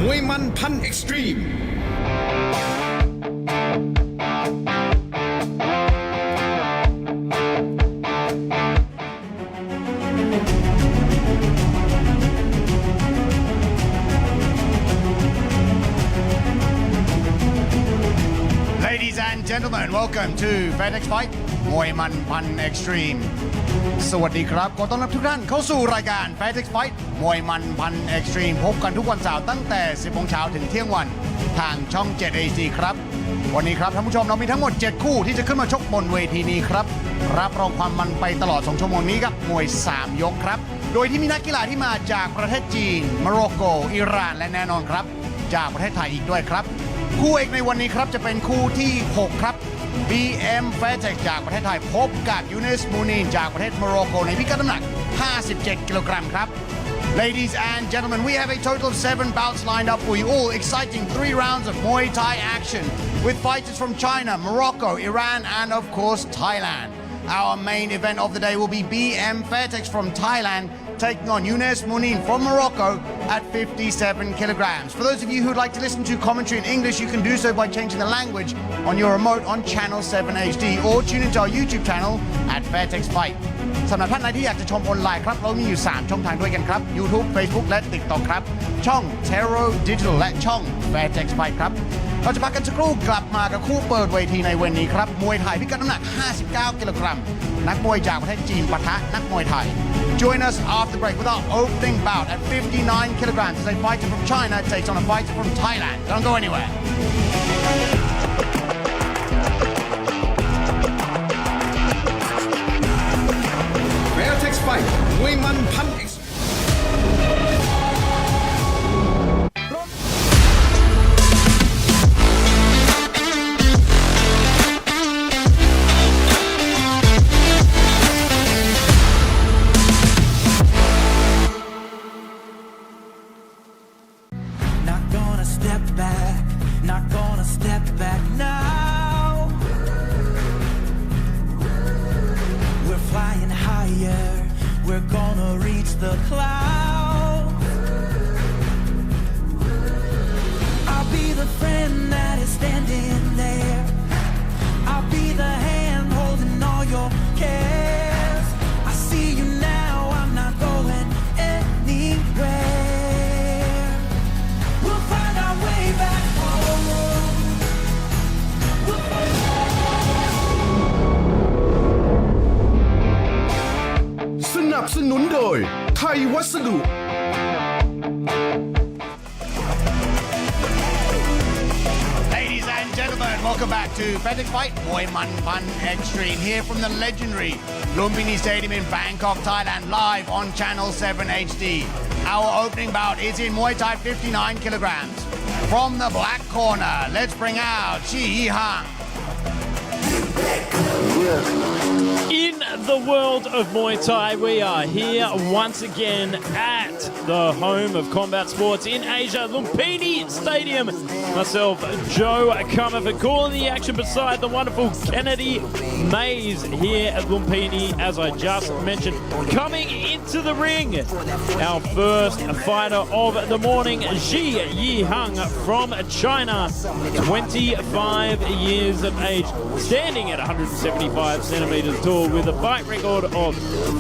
มวยมันพันเอ็กซ์ตรีมLadies and gentlemen, welcome to Fairtex Fight มวยมันพัน Extreme สวัสดีครับขอต้อนรับทุกท่านเข้าสู่รายการ Fairtex Fight มวยมันพัน Extreme พบกันทุกวันเสาร์ตั้งแต่ 10 โมงเช้าถึงเที่ยงวันทางช่อง 7 HD ครับวันนี้ครับท่านผู้ชมเรามีทั้งหมด 7 คู่ที่จะขึ้นมาชกบนเวทีนี้ครับรับรองความมันไปตลอด 2 ชั่วโมงนี้ครับมวย 3 ยกครับโดยที่มีนักกีฬาที่มาจากประเทศจีนโมร็อกโกอิหร่านและแน่นอนครับจากประเทศไทยอีกด้วยครับคู่เอกในวันนี้ครับจะเป็นคู่ที่ 6 ครับ BM Fairtex จากประเทศไทยพบกับยูนิสมูนีนจากประเทศโมร็อกโกในพิกัดน้ำหนัก 57 กิโลกรัมครับ Ladies and gentlemen, we have a total of 7 bouts lined up for you, all exciting 3 rounds of Muay Thai action with fighters from China, Morocco, Iran, and of course Thailand. Our main event of the day will be BM Fairtex from Thailand taking on Younes Mounin from Morocco at 57 kilograms. For those of you who'd like to listen to commentary in English, you can do so by changing the language on your remote on channel 7 HD or tune into our YouTube channel at Fairtex Fight. สำหรับท่านใดที่อยากจะชมออนไลน์ครับเรามีอยู่ 3 ช่องทางด้วยกันครับ YouTube Facebook และ TikTok ครับช่อง Terro Digital และช่อง Fairtex Fight ครับเราจะพักกันสักครู่กลับมากับคู่เปิดเวทีในวันนี้ครับมวยไทยพิกัดน้ำหนัก 59 กิโลกรัมนักมวยจากประเทศจีนปะทะนักมวยไทย Join us after break with our opening bout at 59 kilograms as a fighter from China takes on a fighter from Thailand. Don't go anywhere. Fairtex Fight มวยมันพันเอ็กซ์We're gonna reach the clouds. I'll be the friend that is standing there. I'll be the hand holding all your cares. I see you now, I'm not going anywhere. We'll find our way back home. We'll สนับสนุนโดยไทยวัสดุ Ladies and gentlemen, welcome back to Fairtex Fight มวยมันพัน Extreme here from the legendary Lumpinee Stadium in Bangkok, Thailand, live on channel 7 HD. Our opening bout is in Muay Thai 59 kilograms. From the black corner, let's bring out Chi Hang. In the world of Muay Thai, we are here once again at the home of combat sports in Asia, Lumpinee Stadium. Myself, Joe Comerford, calling the action beside the wonderful Kennedy Mays here at Lumpinee, as I just mentioned. Coming into the ring, our first fighter of the morning, Ji Yihang from China, 25 years of age, standing at 175 centimeters tall with a fight record of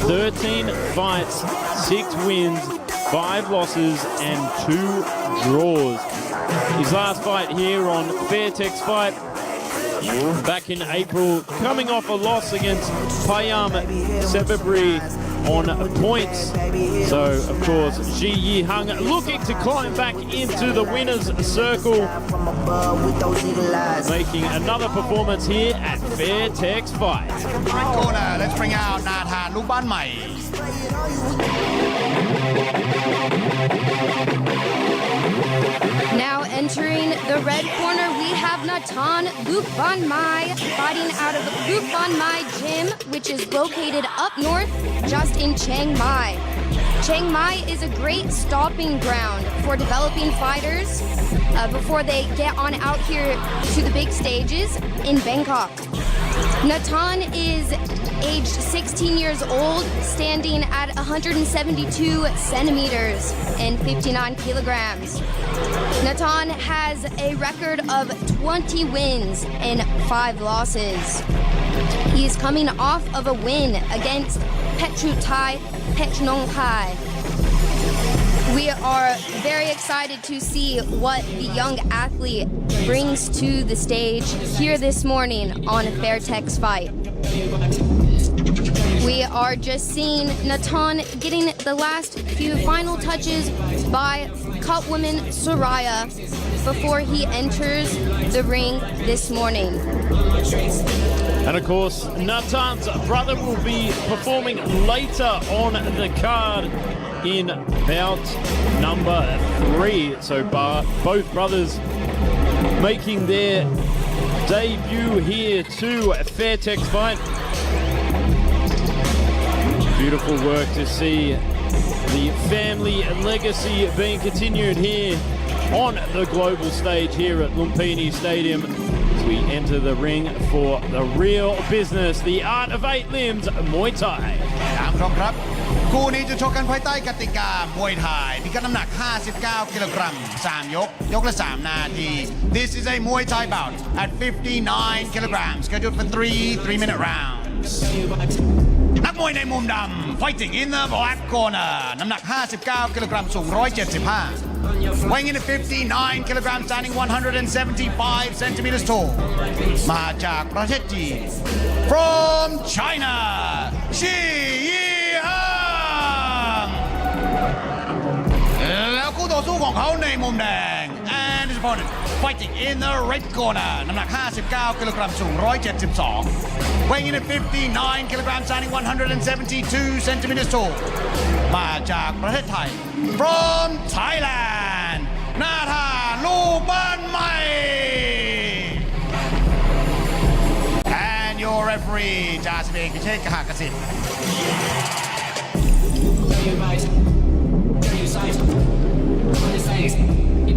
13 fights, 6 wins, 5 losses and 2 draws. His last fight here on Fairtex Fight back in April, coming off a loss against Payam Sebabri on points. So, of course, Ji Yihang looking to climb back into the winner's circle, making another performance here at Fairtex Fight. Red corner, let's bring out Nathan Lumpinee. Now entering the red corner, we have Nathan Lumpinee fighting out of Lumpinee Gym, which is located up north, just in Chiang Mai. Chiang Mai is a great stopping ground for developing fighters before they get on out here to the big stages in Bangkok. Natan is aged 16 years old, standing at 172 centimeters and 59 kilograms. Natan has a record of 20 wins and 5 losses. He is coming off of a win against Petrutai Petnongkai. We are very excited to see what the young athlete brings to the stage here this morning on Fairtex Fight. We are just seeing Natan getting the last few final touches by cutwoman Soraya before he enters the ring this morning. And of course, Natan's brother will be performing later on the card in bout number 3. So both brothers making their debut here to Fairtex Fight. Beautiful work to see the family legacy being continued here on the global stage here at Lumpinee Stadium as we enter the ring for the real business, the art of 8 limbs, Muay Thai. ครับคู่นี้จะชกกันภายใต้กติกามวยไทยพิกัดน้ำหนัก 59 กิโลกรัม 3 ยกละ 3 นาที This is a Muay Thai bout at 59 kilograms scheduled for 3-minute rounds นักมวยในมุมดำ fighting in the black corner น้ำหนัก 59 กิโลกรัม สูง 175 weighing in at 59 kilograms, standing 175 centimeters tall มาจากประเทศจีน from China ชียี่ฮังแล้วคู่ต่อสู้ของเขาในมุมแดง and his opponent fighting in the red corner น้ำหนัก 59 กิโลกรัม สูง 172 weighing in at 59 kilograms, standing 172 centimeters tall มาจากประเทศไทย from Thailand นาธานลูกบ้านใหม่ and your referee จ่าสิบเอกพิเชษฐ์กหกสิทธิ์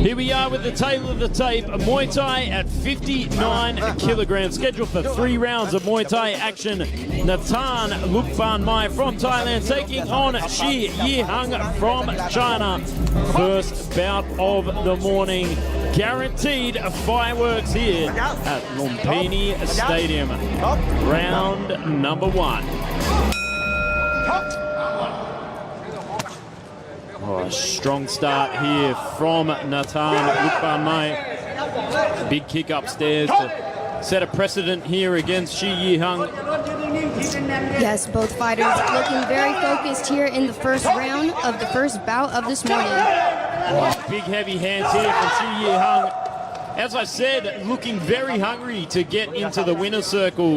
Here we are with the tail of the tape, Muay Thai at 59 kilograms, scheduled for 3 rounds of Muay Thai action. Natan Lumpinee from Thailand taking on Shi Yihang from China. First bout of the morning. Guaranteed fireworks here at Lumpinee Stadium. Round number 1. Oh, a strong start here from Natan Lumpinee. Big kick upstairs to set a precedent here against Shi Yihang. Yes, both fighters looking very focused here in the first round of the first bout of this morning. Oh, big heavy hands here from Shi Yihang. As I said, looking very hungry to get into the winner's circle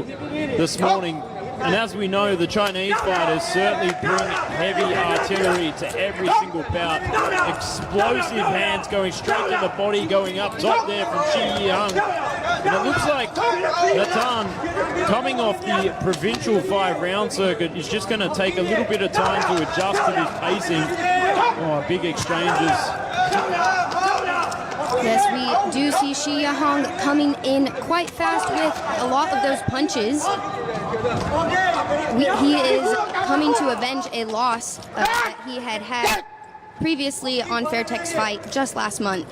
this morning. And as we know, the Chinese fighters certainly bring heavy artillery to every single bout. Explosive hands going straight to the body, going up top there from Shi Yihang. And it looks like Natan, coming off the provincial 5-round circuit, is just going to take a little bit of time to adjust to this pacing. Oh, big exchanges. Yes, we do see Shi Yihang coming in quite fast with a lot of those punches. He is coming to avenge a loss that he had previously on Fairtex Fight just last month.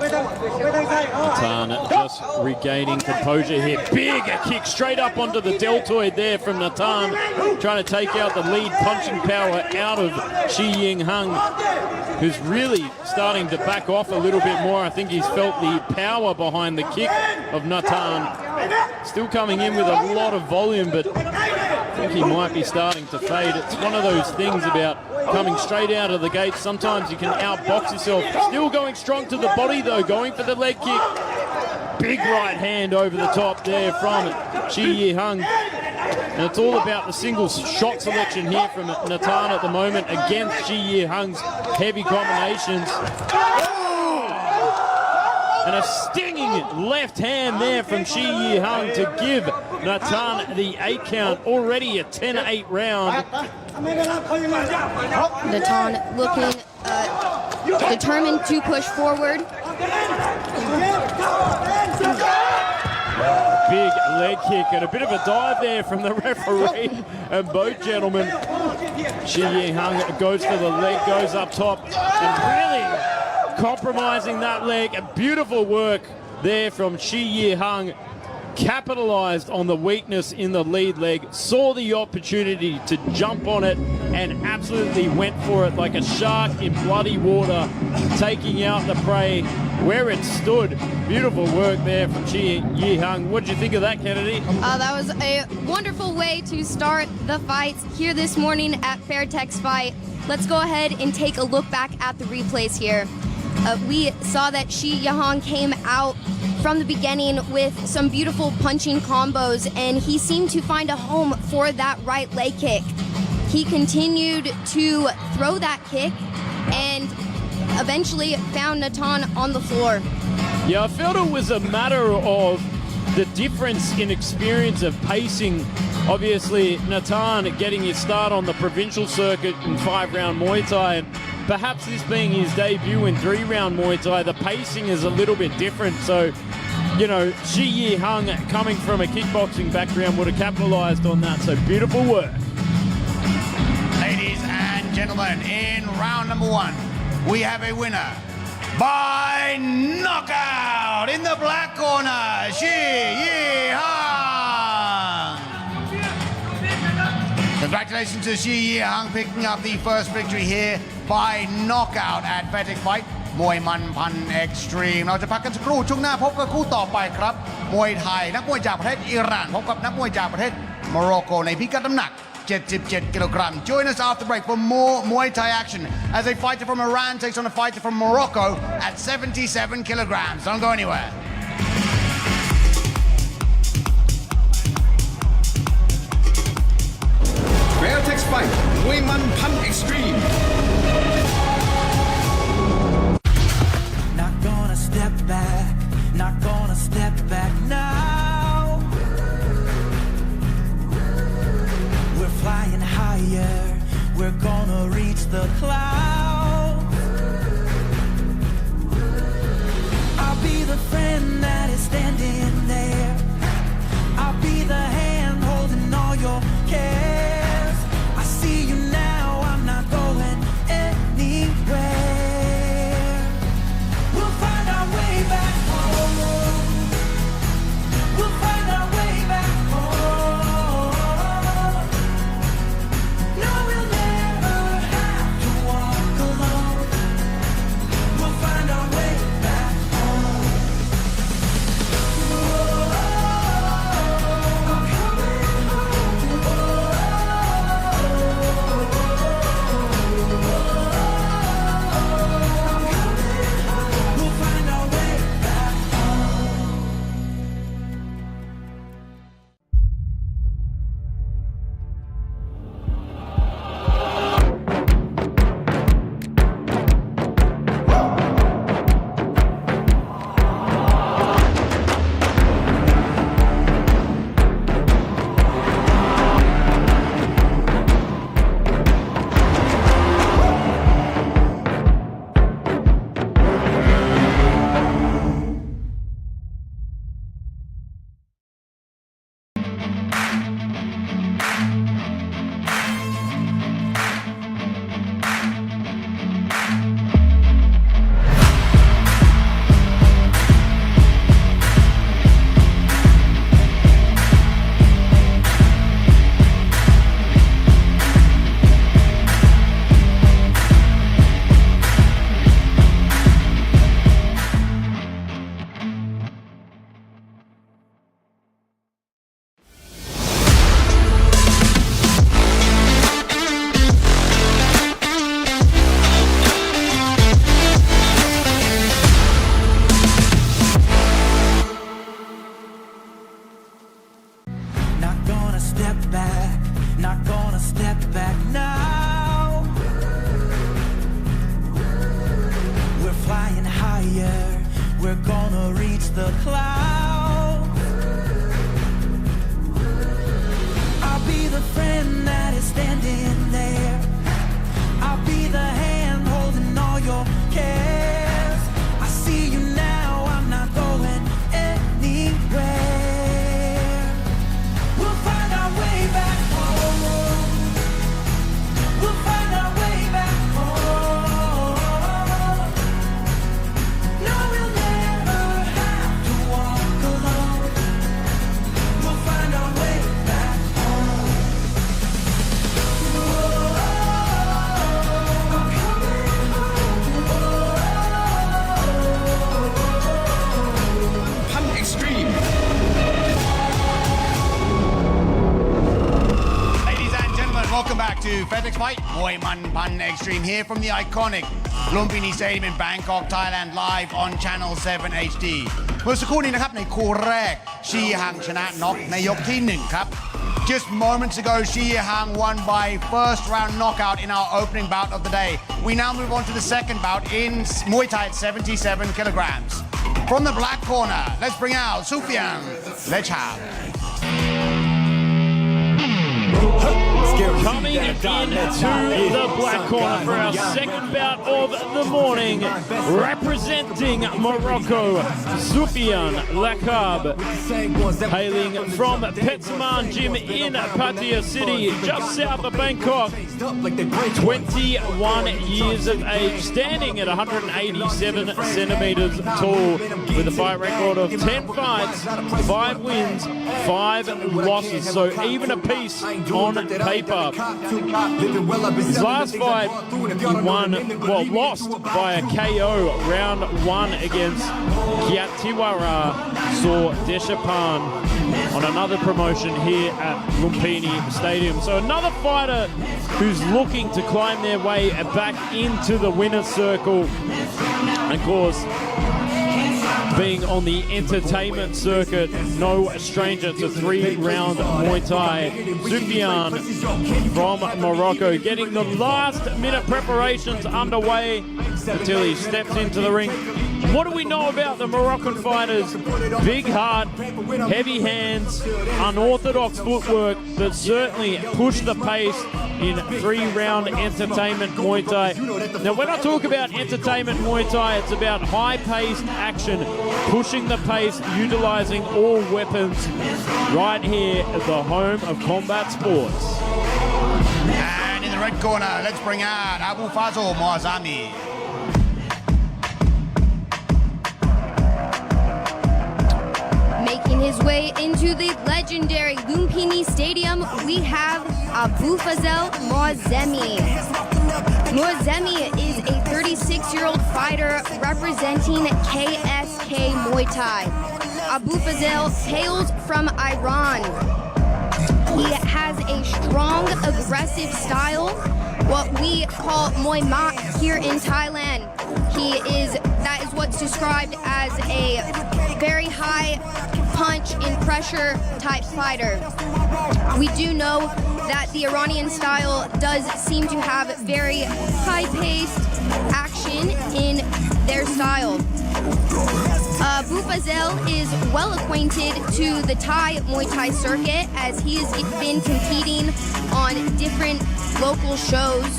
Natan just regaining composure here. Big kick straight up onto the deltoid there from Natan, trying to take out the lead punching power out of Shi Yihang, who's really starting to back off a little bit more. I think he's felt the power behind the kick of Natan. Still coming in with a lot of volume, but I think he might be starting to fade. It's one of those things about coming straight out of the gate. Sometimes you can outbox yourself. Still going strong to the body though, going for the leg kick. Big right hand over the top there from Shi Yihang. And it's all about the single shot selection here from Natan at the moment against Shi Yihang's heavy combinations. And a stinging left hand there from Shi Yihang to give Natan the 8 count, already a 10-8 round. Natan looking determined to push forward. big leg kick and a bit of a dive there from the referee and both gentlemen. Shi Yihang goes for the leg, goes up top and really compromising that leg. A beautiful work there from Shi Yihang. Capitalized on the weakness in the lead leg, saw the opportunity to jump on it and absolutely went for it like a shark in bloody water, taking out the prey where it stood. Beautiful work there from Shi Yihang. What did you think of that, Kennedy? That was a wonderful way to start the fights here this morning at Fairtex Fight. Let's go ahead and take a look back at the replays here. We saw that Shi Yihang came out from the beginning with some beautiful punching combos, and he seemed to find a home for that right leg kick. He continued to throw that kick and eventually found Natan on the floor. Yeah, I felt it was a matter of the difference in experience of pacing. Obviously, Natan getting his start on the provincial circuit in 5-round Muay Thai, and perhaps this being his debut in 3-round Muay Thai, the pacing is a little bit different. So, you know, Shi Yihang coming from a kickboxing background would have capitalized on that. So beautiful work. Ladies and gentlemen, in round number 1, we have a winner by knockout in the black corner, Shi Yihang. Congratulations to Shi Yihang picking up the first victory here by knockout at Fairtex Fight มวยมันพันเอ็กซ์ตรีมเราจะพักกันสักครู่ช่วงหน้าพบกับคู่ต่อไปครับมวยไทยนักมวยจากประเทศอิหร่านพบกับนักมวยจากประเทศโมร็อกโกในพิกัดน้ำหนัก 77 kilogram. Join us after break for more Muay Thai action as a fighter from Iran takes on a fighter from Morocco at 77 kilograms. Don't go anywhere. Fairtex Fight มวยมันพัน Extreme Not gonna step back, not gonna step back now. We're flying higher, we're gonna reach the clouds. I'll be the friend that is standing there. I'll be the hand holding all your cares. I see you now, I'm not going anywhere. We'll find our way back home. We'll find our way back home. No, we'll never have to walk alone. We'll find our way back home. I'm coming home. We'll find our way back home. Not gonna step back, not gonna step back now. We're flying higher, we're gonna reach the clouds. I'll be the friend that is standing there. I'll be the hand holding all your cares. I see you now, I'm not going anywhere. to Fairtex Fight Muay Man Pan Extreme here from the iconic Lumpinee Stadium in Bangkok, Thailand, live on Channel 7 HD เมื่อสักครู่นี้นะครับในคู่แรกชีฮังชนะน็อกในยกที่1ครับ Just moments ago, Shi Hang won by first round knockout in our opening bout of the day. We now move on to the second bout in Muay Thai at 77 kilograms. From the black corner, let's bring out Sufyan Lechab. Coming into the black corner for our second bout of the morning, representing Morocco, Sufyan Lechab, hailing from Petsaman Gym in Pattaya City, just south of Bangkok, 21 years of age, standing at 187 centimeters tall, with a fight record of 10 fights, 5 wins, 5 losses, so even a piece on paper. His last fight, he lost by a KO round 1 against Kyatiwara Deshapan on another promotion here at Lumpinee Stadium. So another fighter who's looking to climb their way back into the winner's circle. Of course, being on the entertainment circuit, no stranger to 3-round Muay Thai. Sufyan from Morocco getting the last minute preparations underway until he steps into the ring. What do we know about the Moroccan fighters? Big heart, heavy hands, unorthodox footwork that certainly push the pace in 3-round entertainment Muay Thai. Now, when I talk about entertainment Muay Thai, it's about high-paced action, pushing the pace, utilizing all weapons right here at the home of combat sports. And in the red corner, let's bring out Abu Fazl Moazami. Making his way into the legendary Lumpinee Stadium, we have Abu Fazl Moazemi. Moazemi is a 36-year-old fighter representing KSK Muay Thai. Abu Fazl hails from Iran. He has a strong, aggressive style, what we call Muay Ma here in Thailand. That is what's described as a very high punch and pressure type fighter. We do know that the Iranian style does seem to have very high-paced action in their style. Abu Fazl is well acquainted to the Thai Muay Thai circuit as he has been competing on different local shows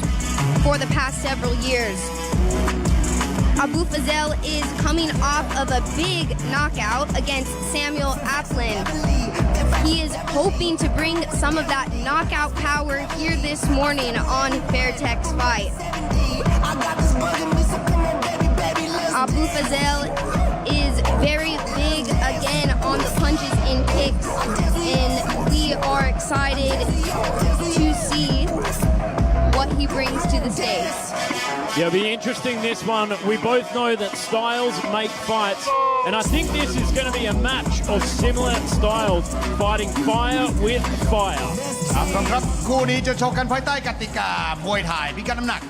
for the past several years. Abu Fazl is coming off of a big knockout against Samuel Aplin. He is hoping to bring some of that knockout power here this morning on Fairtex Fight. Abu Fazl is very big again on the punches and kicks, and we are excited to see what he brings to the stage. Yeah, it'll be interesting this one. We both know that styles make fights, and I think this is going to be a match of similar styles, fighting fire with fire. ครับคู่นี้จะชกกันภายใต้กติกามวยไทยพิกัดน้ำหนัก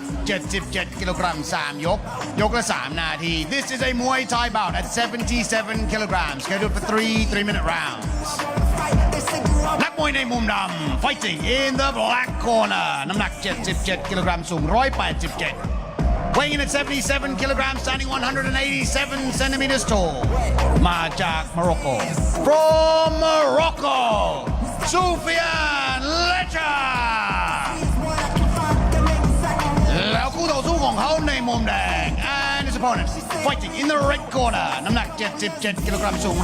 77 กิโลกรัม 3 ยก ยกละ 3 นาที This is a Muay Thai bout at 77 kilograms, scheduled for 3-minute rounds. นักมวยในมุมดำ fighting in the black corner น้ำหนัก 77 กิโลกรัม สูง 187 weighing in at 77 kilograms, standing 187 centimeters tall มาจาก Morocco. From Morocco, Sufyan Lechab แล้วคู่ต่อสู้ของเขาในมุมแดง and his opponent fighting in the red corner น้ำหนัก 77 กิโลกรัม สูง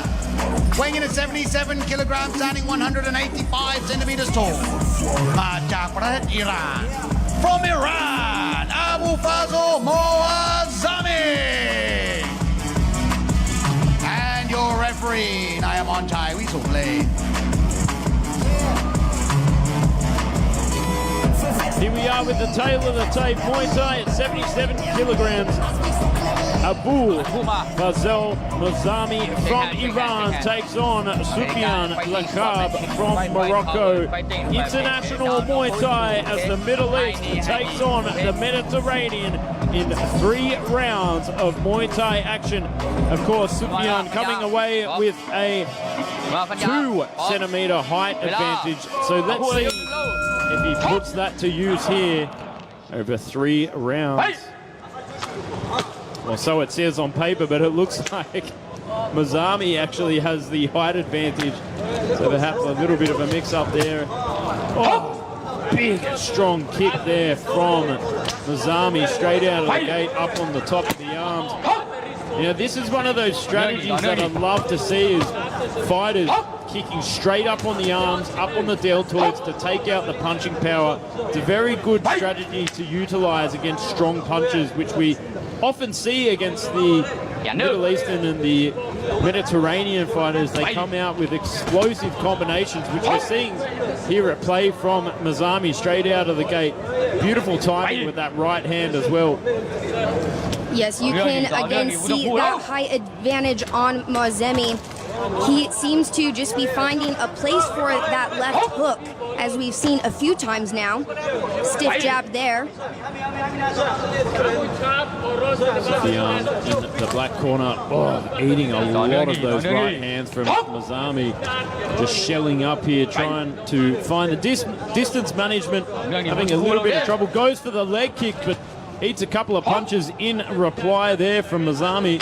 185 weighing in at 77 kilograms, standing 185 centimeters tall มาจากประเทศอิหร่าน From Iran, Abu Fazl Moazami. And your referee, Nayamon Chai Wisule. Here we are with the tail of the tape, Muay Thai at 77 kilograms. Abu Fazel Mazami from Iran takes on Sufyan Lakab from Morocco. International Muay Thai as the Middle East takes on the Mediterranean in 3 rounds of Muay Thai action. Of course, Sufyan coming away with a 2-centimeter height advantage. So let's see if he puts that to use here over 3 rounds. Well, so it says on paper, but it looks like Mazami actually has the height advantage. So perhaps a little bit of a mix-up there. Oh, big, strong kick there from Mazami, straight out of the gate, up on the top of the arms. You know, this is one of those strategies that I'd love to see is fighters kicking straight up on the arms, up on the deltoids to take out the punching power. It's a very good strategy to utilize against strong punches, which we often see against the Middle Eastern and the Mediterranean fighters. They come out with explosive combinations, which we're seeing here at play from Mazami straight out of the gate. Beautiful timing with that right hand as well. Yes, you can again see that height advantage on Mazemi. He seems to just be finding a place for that left hook, as we've seen a few times now. Stiff jab there. Sufyan in the black corner, eating a lot of those right hands from Mazami. Just shelling up here, trying to find the distance management, having a little bit of trouble. Goes for the leg kick, but eats a couple of punches in reply there from Mazami.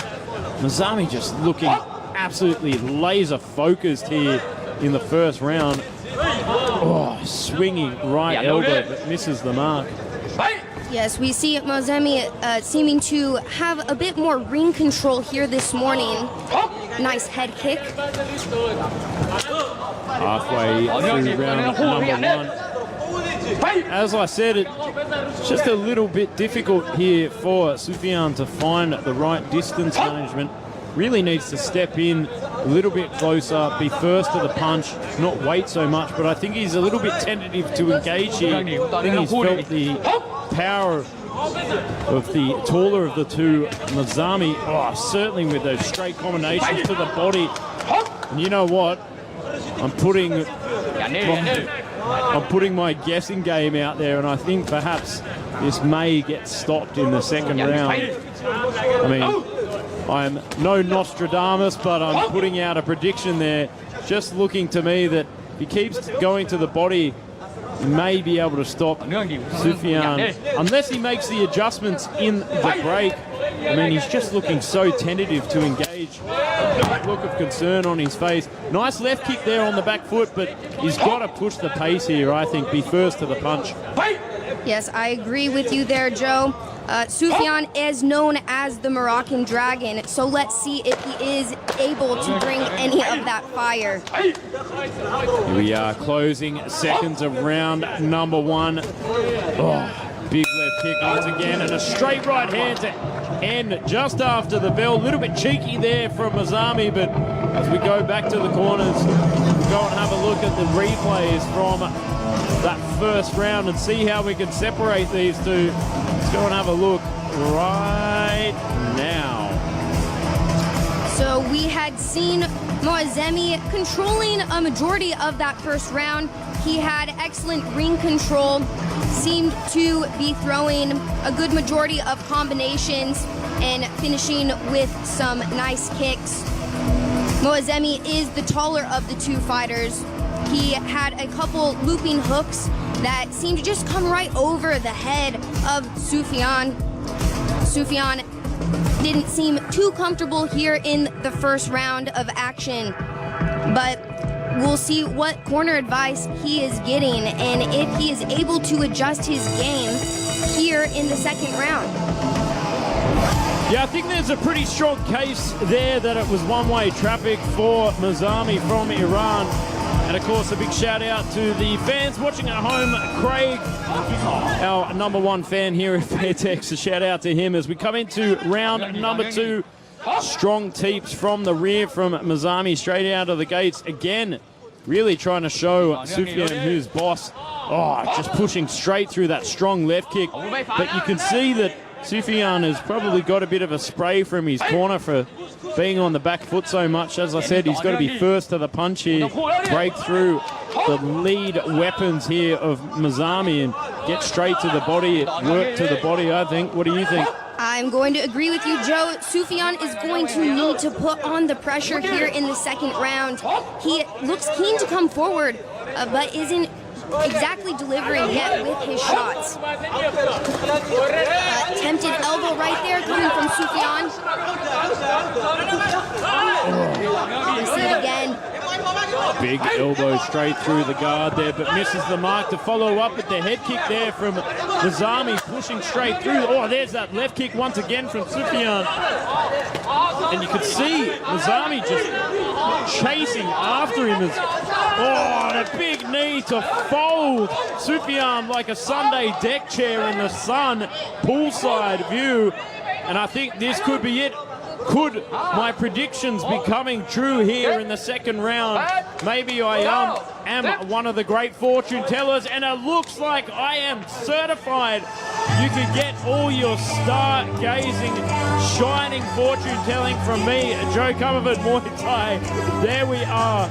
Mazami just looking absolutely laser focused here in the first round. Oh, swinging right elbow, but misses the mark. Yes, we see Mazemi seeming to have a bit more ring control here this morning. Nice head kick. Halfway through round number 1. As I said, it's just a little bit difficult here for Sufyan to find the right distance management. Really needs to step in a little bit closer, be first to the punch, not wait so much, but I think he's a little bit tentative to engage here. I think he's felt the power of the taller of the two, Mazami. Oh, certainly with those straight combinations to the body. And you know what? I'm putting my guessing game out there, and I think perhaps this may get stopped in the second round. I mean, I'm no Nostradamus, but I'm putting out a prediction there. Just looking to me that if he keeps going to the body, he may be able to stop Sufyan, unless he makes the adjustments in the break. I mean, he's just looking so tentative to engage. Look of concern on his face. Nice left kick there on the back foot, but he's got to push the pace here, I think, be first to the punch. Yes, I agree with you there, Joe. Sufyan is known as the Moroccan Dragon, so let's see if he is able to bring any of that fire. Here we are, closing seconds of round number 1. Oh, big left kick once again, and a straight right hand to end just after the bell. A little bit cheeky there from Mazami, but as we go back to the corners, we'll go and have a look at the replays from that first round and see how we can separate these two. Let's go and have a look right now. So we had seen Moazemi controlling a majority of that first round. He had excellent ring control, seemed to be throwing a good majority of combinations and finishing with some nice kicks. Moazemi is the taller of the two fighters. He had a couple looping hooks that seemed to just come right over the head of Sufyan. Sufyan didn't seem too comfortable here in the first round of action, but we'll see what corner advice he is getting and if he is able to adjust his game here in the second round. Yeah, I think there's a pretty strong case there that it was one-way traffic for Mazami from Iran. And of course, a big shout out to the fans watching at home. Craig, our number 1 fan here at Fairtex, a shout out to him as we come into round number 2. Strong teeps from the rear from Mazami straight out of the gates. Again, really trying to show Sufyan who's boss. Oh, just pushing straight through that strong left kick. But you can see that Sufyan has probably got a bit of a spray from his corner for being on the back foot so much. As I said, he's got to be first to the punch here, break through the lead weapons here of Mazami and get straight to the body, work to the body, I think. What do you think? I'm going to agree with you, Joe. Sufyan is going to need to put on the pressure here in the second round. He looks keen to come forward, but isn't exactly delivering yet with his shots. Tempted elbow right there coming from Sufyan. We see it again. Big elbow straight through the guard there, but misses the mark to follow up with the head kick there from Mazami, pushing straight through. Oh, there's that left kick once again from Sufyan. And you could see Mazami just chasing after him. And a big knee to fold Sufyan like a Sunday deck chair in the sun, poolside view. And I think this could be it. Could my predictions be coming true here in the second round? Maybe I am one of the great fortune tellers, and it looks like I am certified. You could get all your star-gazing, shining fortune telling from me, Joe Comerford, Muay Thai. There we are,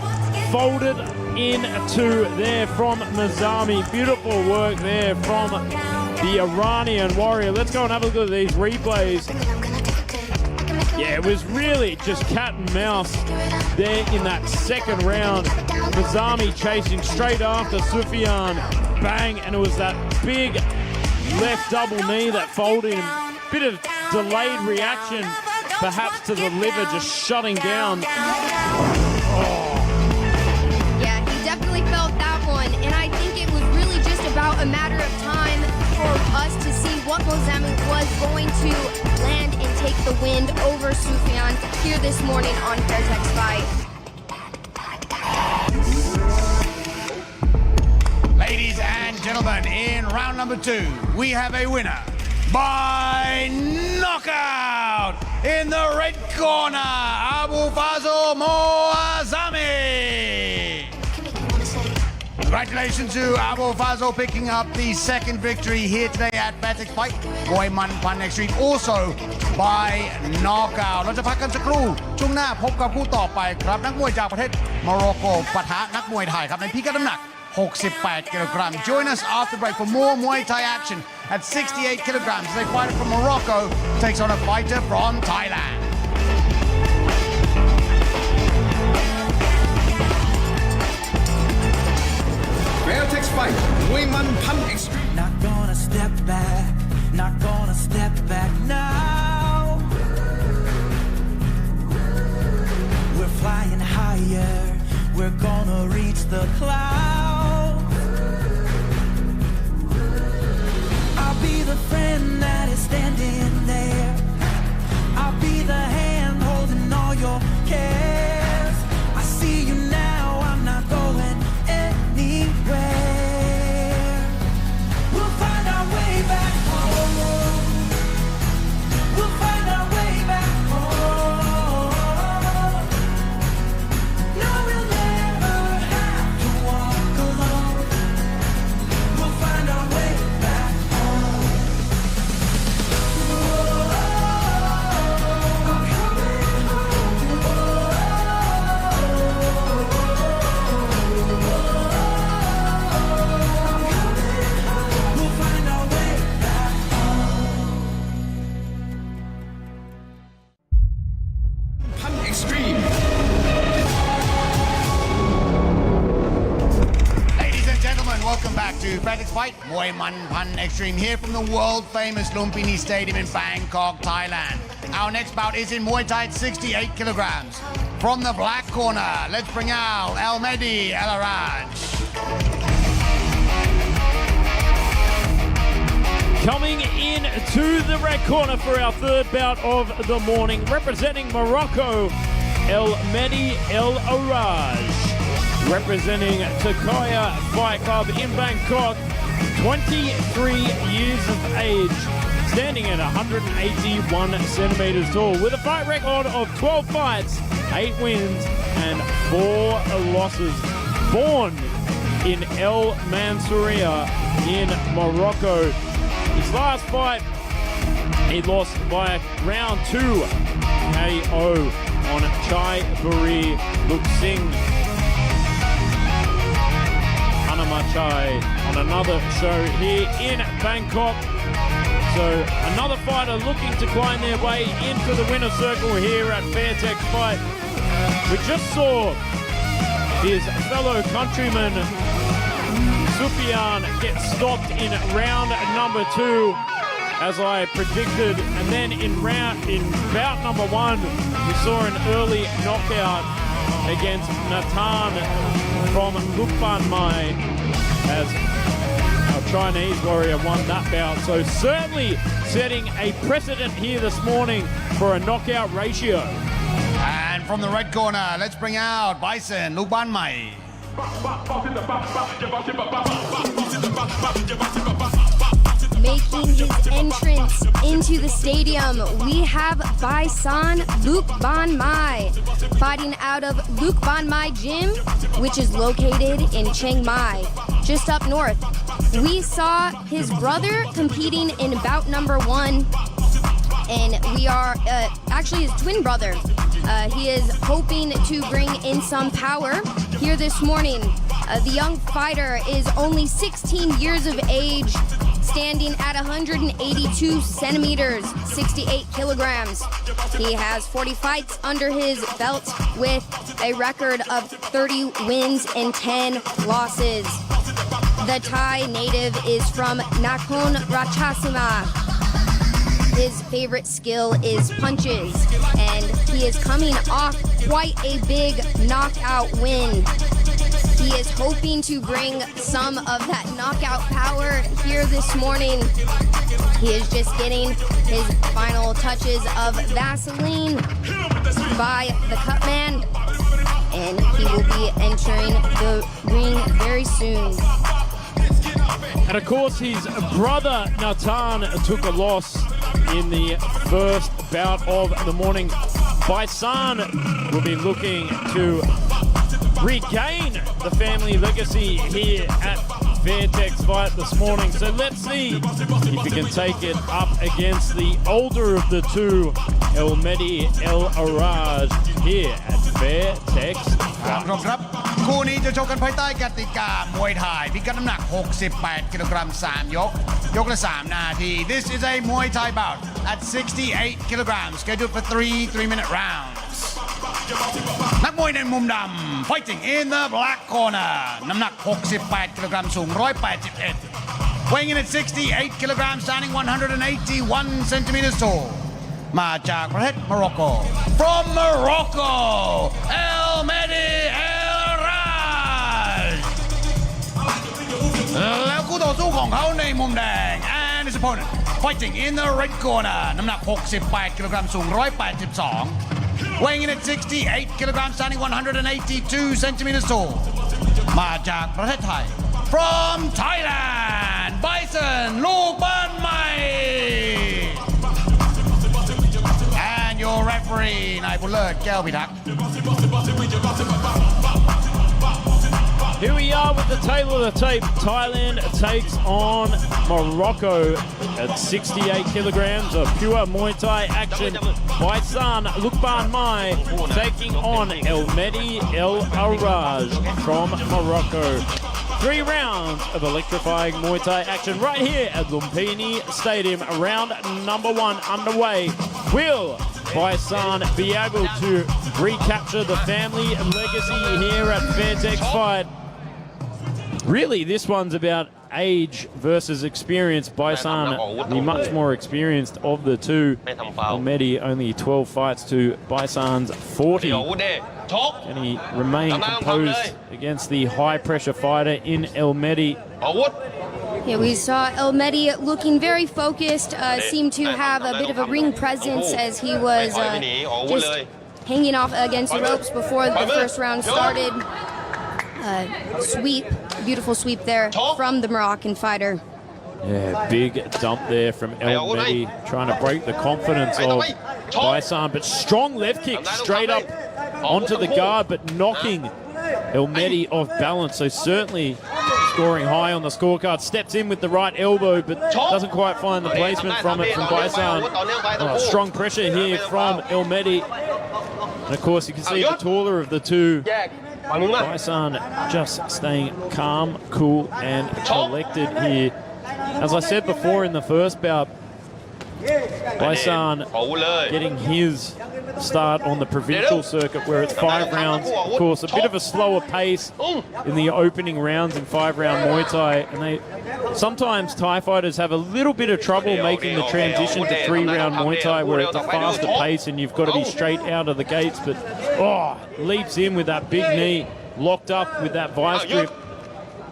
folded into there from Mazami. Beautiful work there from the Iranian warrior. Let's go and have a look at these replays. Yeah, it was really just cat and mouse there in that second round. Mazami chasing straight after Sufyan. Bang, and it was that big left double knee that folded him. Bit of delayed reaction, perhaps to the liver just shutting down. Yeah, he definitely felt that one, and I think it was really just about a matter of time for us to see what Mazami was going to land and take the wind over Sufyan here this morning on Fairtex Fight. Ladies and gentlemen, in round number 2, we have a winner by knockout in the red corner, Abu Fazl Moazami. Congratulations to Abu Fazl picking up the second victory here today at Fairtex Fight, Muay Man Pan Extreme, also by knockout. เราจะพักกันสักครู่ช่วงหน้าพบกับคู่ต่อไปครับนักมวยจากประเทศโมร็อกโกปะทะนักมวยไทยครับในพิกัดน้ำหนัก 68 kilograms. Join us after break for more Muay Thai action at 68 kilograms as a fighter from Morocco takes on a fighter from Thailand. Fairtex Fight Muay Man Pan Extreme. Not gonna step back, not gonna step back now. We're flying higher, we're gonna reach the clouds. I'll be the friend that is standing there. I'll be the hand holding all your cares. I see you now, I'm not going anywhere. We'll find our way back home. We'll find our way back home. No, we'll never have to walk alone. We'll find our way back home. I'm coming home. We'll find our way back home. Pan Extreme. Ladies and gentlemen, welcome back to Fairtex Fight, Muay Man Pan Extreme, here from the world-famous Lumpinee Stadium in Bangkok, Thailand. Our next bout is in Muay Thai at 68 kilograms. From the black corner, let's bring out El Mehdi El Araj. Coming in to the red corner for our third bout of the morning, representing Morocco, El Mehdi El Araj. Representing Takaya Fight Club in Bangkok, 23 years of age, standing at 181 centimeters tall, with a fight record of 12 fights, 8 wins and 4 losses. Born in El Mansouriya in Morocco. His last fight He lost by round 2 KO on Chai Buri Luksing Anamachai on another show here in Bangkok. So another fighter looking to climb their way into the winner's circle here at Fairtex Fight. We just saw his fellow countryman Sufian get stopped in round number 2, as I predicted, and then in bout number 1, we saw an early knockout against Nathan from Lumpinee as our Chinese warrior won that bout. So certainly setting a precedent here this morning for a knockout ratio. And from the red corner, let's bring out Bison Lumpinee. Making his entrance into the stadium, we have Bison Lumpinee fighting out of Lumpinee Gym, which is located in Chiang Mai, just up north. We saw his brother competing in bout number 1, and we are actually his twin brother. He is hoping to bring in some power here this morning. The young fighter is only 16 years of age, standing at 182 centimeters, 68 kilograms. He has 40 fights under his belt with a record of 30 wins and 10 losses. The Thai native is from Nakhon Ratchasima. His favorite skill is punches, and he is coming off quite a big knockout win. He is hoping to bring some of that knockout power here this morning. He is just getting his final touches of Vaseline by the cut man, and he will be entering the ring very soon. And of course, his brother Nathan took a loss in the first bout of the morning. Bison will be looking to regain the family legacy here at Fairtex Fight this morning. So let's see if he can take it up against the older of the two, El Mehdi El Araj, here at Fairtex ครับผู้ชมครับคู่นี้จะชกกันภายใต้กติกามวยไทยพิกัดน้ำหนัก 68 กิโลกรัม 3 ยก ยกละ 3 นาที This is a Muay Thai bout at 68 kilograms, scheduled for 3-minute rounds. นักมวยในมุมดำ fighting in the black corner น้ำหนัก 68 กิโลกรัม สูง 181 weighing in at 68 kilograms, standing 181 centimeters tall มาจากประเทศโมร็อกโก from Morocco El Mehdi El Raj แล้วคู่ต่อสู้ของเขาในมุมแดง and his opponent fighting in the red corner น้ำหนัก 68 กิโลกรัม สูง 182 weighing in at 68 kilograms, standing 182 centimeters tall มาจากประเทศไทย from Thailand Bison Lumpinee and your referee นายบุญเลิศแก้วพิทักษ์ Here we are with the tail of the tape. Thailand takes on Morocco at 68 kilograms of pure Muay Thai action. Bison Lumpinee taking on El Mehdi El Araj from Morocco. 3 rounds of electrifying Muay Thai action right here at Lumpinee Stadium. Round number 1 underway. Will Bison be able to recapture the family legacy here at Fairtex Fight? Really, this one's about age versus experience. Bison, the much more experienced of the two. El Mehdi only 12 fights to Bison's 40. Can he remain composed against the high-pressure fighter in El Mehdi? Yeah, we saw El Mehdi looking very focused, seemed to have a bit of a ring presence as he was just hanging off against the ropes before the first round started. Sweep, beautiful sweep there from the Moroccan fighter. Yeah, big dump there from El Mehdi, trying to break the confidence of Bison, but strong left kick straight up onto the guard, but knocking El Mehdi off balance. So certainly scoring high on the scorecard. Steps in with the right elbow, but doesn't quite find the placement from it from Baisan. Strong pressure here from Elmedi. And of course, you can see the taller of the two. Baisan just staying calm, cool, and collected here. As I said before in the first bout, Baisan getting his start on the provincial circuit where it's 5 rounds. Of course, a bit of a slower pace in the opening rounds in 5-round Muay Thai. And sometimes Thai fighters have a little bit of trouble making the transition to 3-round Muay Thai where it's a faster pace and you've got to be straight out of the gates. But, leaps in with that big knee, locked up with that vice grip.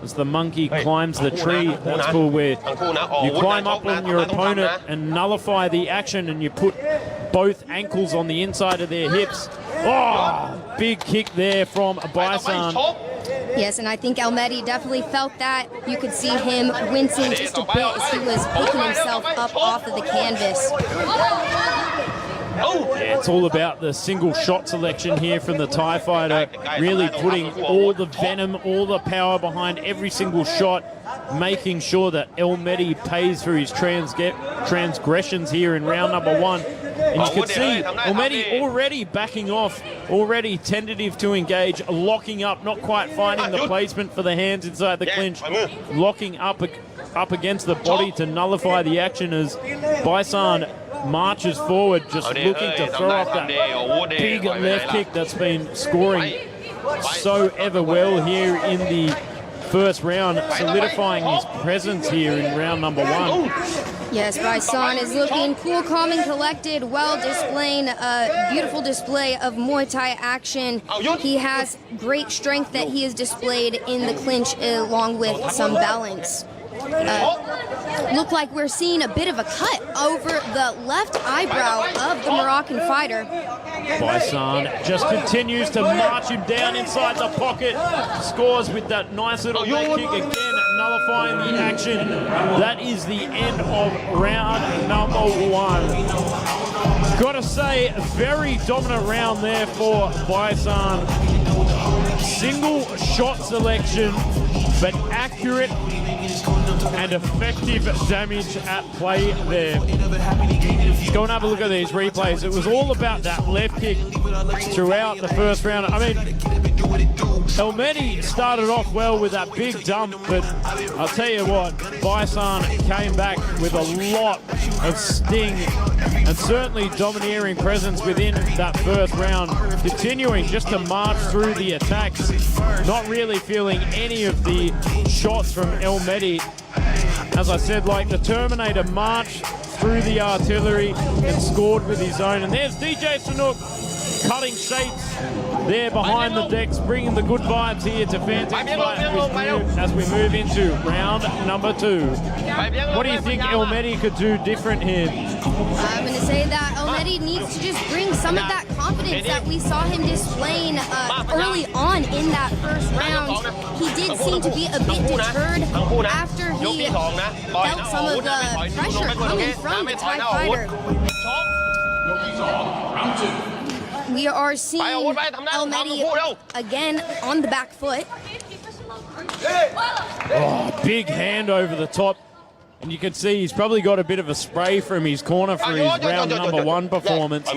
As the monkey climbs the tree, that's cool, where you climb up on your opponent and nullify the action and you put both ankles on the inside of their hips. Big kick there from Baisan. Yes, and I think Elmedi definitely felt that. You could see him wincing just a bit as he was picking himself up off of the canvas. Yeah, it's all about the single shot selection here from the Thai fighter, really putting all the venom, all the power behind every single shot, making sure that Elmedi pays for his transgressions here in round number 1. And you can see Elmedi already backing off, already tentative to engage, locking up, not quite finding the placement for the hands inside the clinch, locking up against the body to nullify the action as Baisan marches forward, just looking to throw off that big left kick that's been scoring so ever well here in the first round, solidifying his presence here in round number 1. Yes, Baisan is looking cool, calm, and collected, well displaying a beautiful display of Muay Thai action. He has great strength that he has displayed in the clinch along with some balance. Look like we're seeing a bit of a cut over the left eyebrow of the Moroccan fighter. Baisan just continues to march him down inside the pocket, scores with that nice little leg kick again, nullifying the action. That is the end of round number 1. Gotta say, a very dominant round there for Baisan. Single shot selection, but accurate and effective damage at play there. Go and have a look at these replays. It was all about that left kick throughout the first round. I mean, Elmedi started off well with that big dump, but I'll tell you what, Baisan came back with a lot of sting and certainly domineering presence within that first round, continuing just to march through the attacks, not really feeling any of the shots from Elmedi. As I said, like the Terminator, marched through the artillery and scored with his own. And there's DJ Sanook cutting shapes there behind the decks, bringing the good vibes here to Fairtex Fight as we move into round number 2. What do you think Elmedi could do different here? I'm going to say that Elmedi needs to just bring some of that confidence that we saw him displaying early on in that first round. He did seem to be a bit deterred after he felt some of the pressure coming from the Thai fighter. We are seeing Elmedi again on the back foot. Big hand over the top. And you can see he's probably got a bit of a spray from his corner for his round number 1 performance.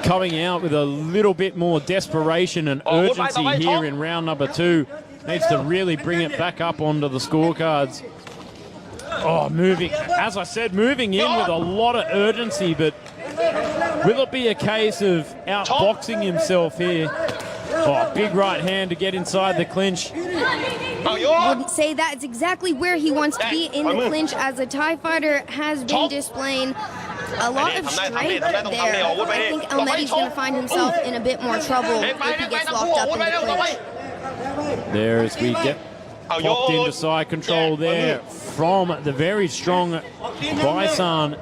Coming out with a little bit more desperation and urgency here in round number 2. Needs to really bring it back up onto the scorecards. Moving, as I said, moving in with a lot of urgency, but will it be a case of outboxing himself here? Big right hand to get inside the clinch. Wouldn't say that's exactly where he wants to be in the clinch, as the Thai fighter has been displaying a lot of strength there. I think Elmedi's going to find himself in a bit more trouble if he gets locked up in the clinch. There as we get popped into side control there from the very strong Baisan.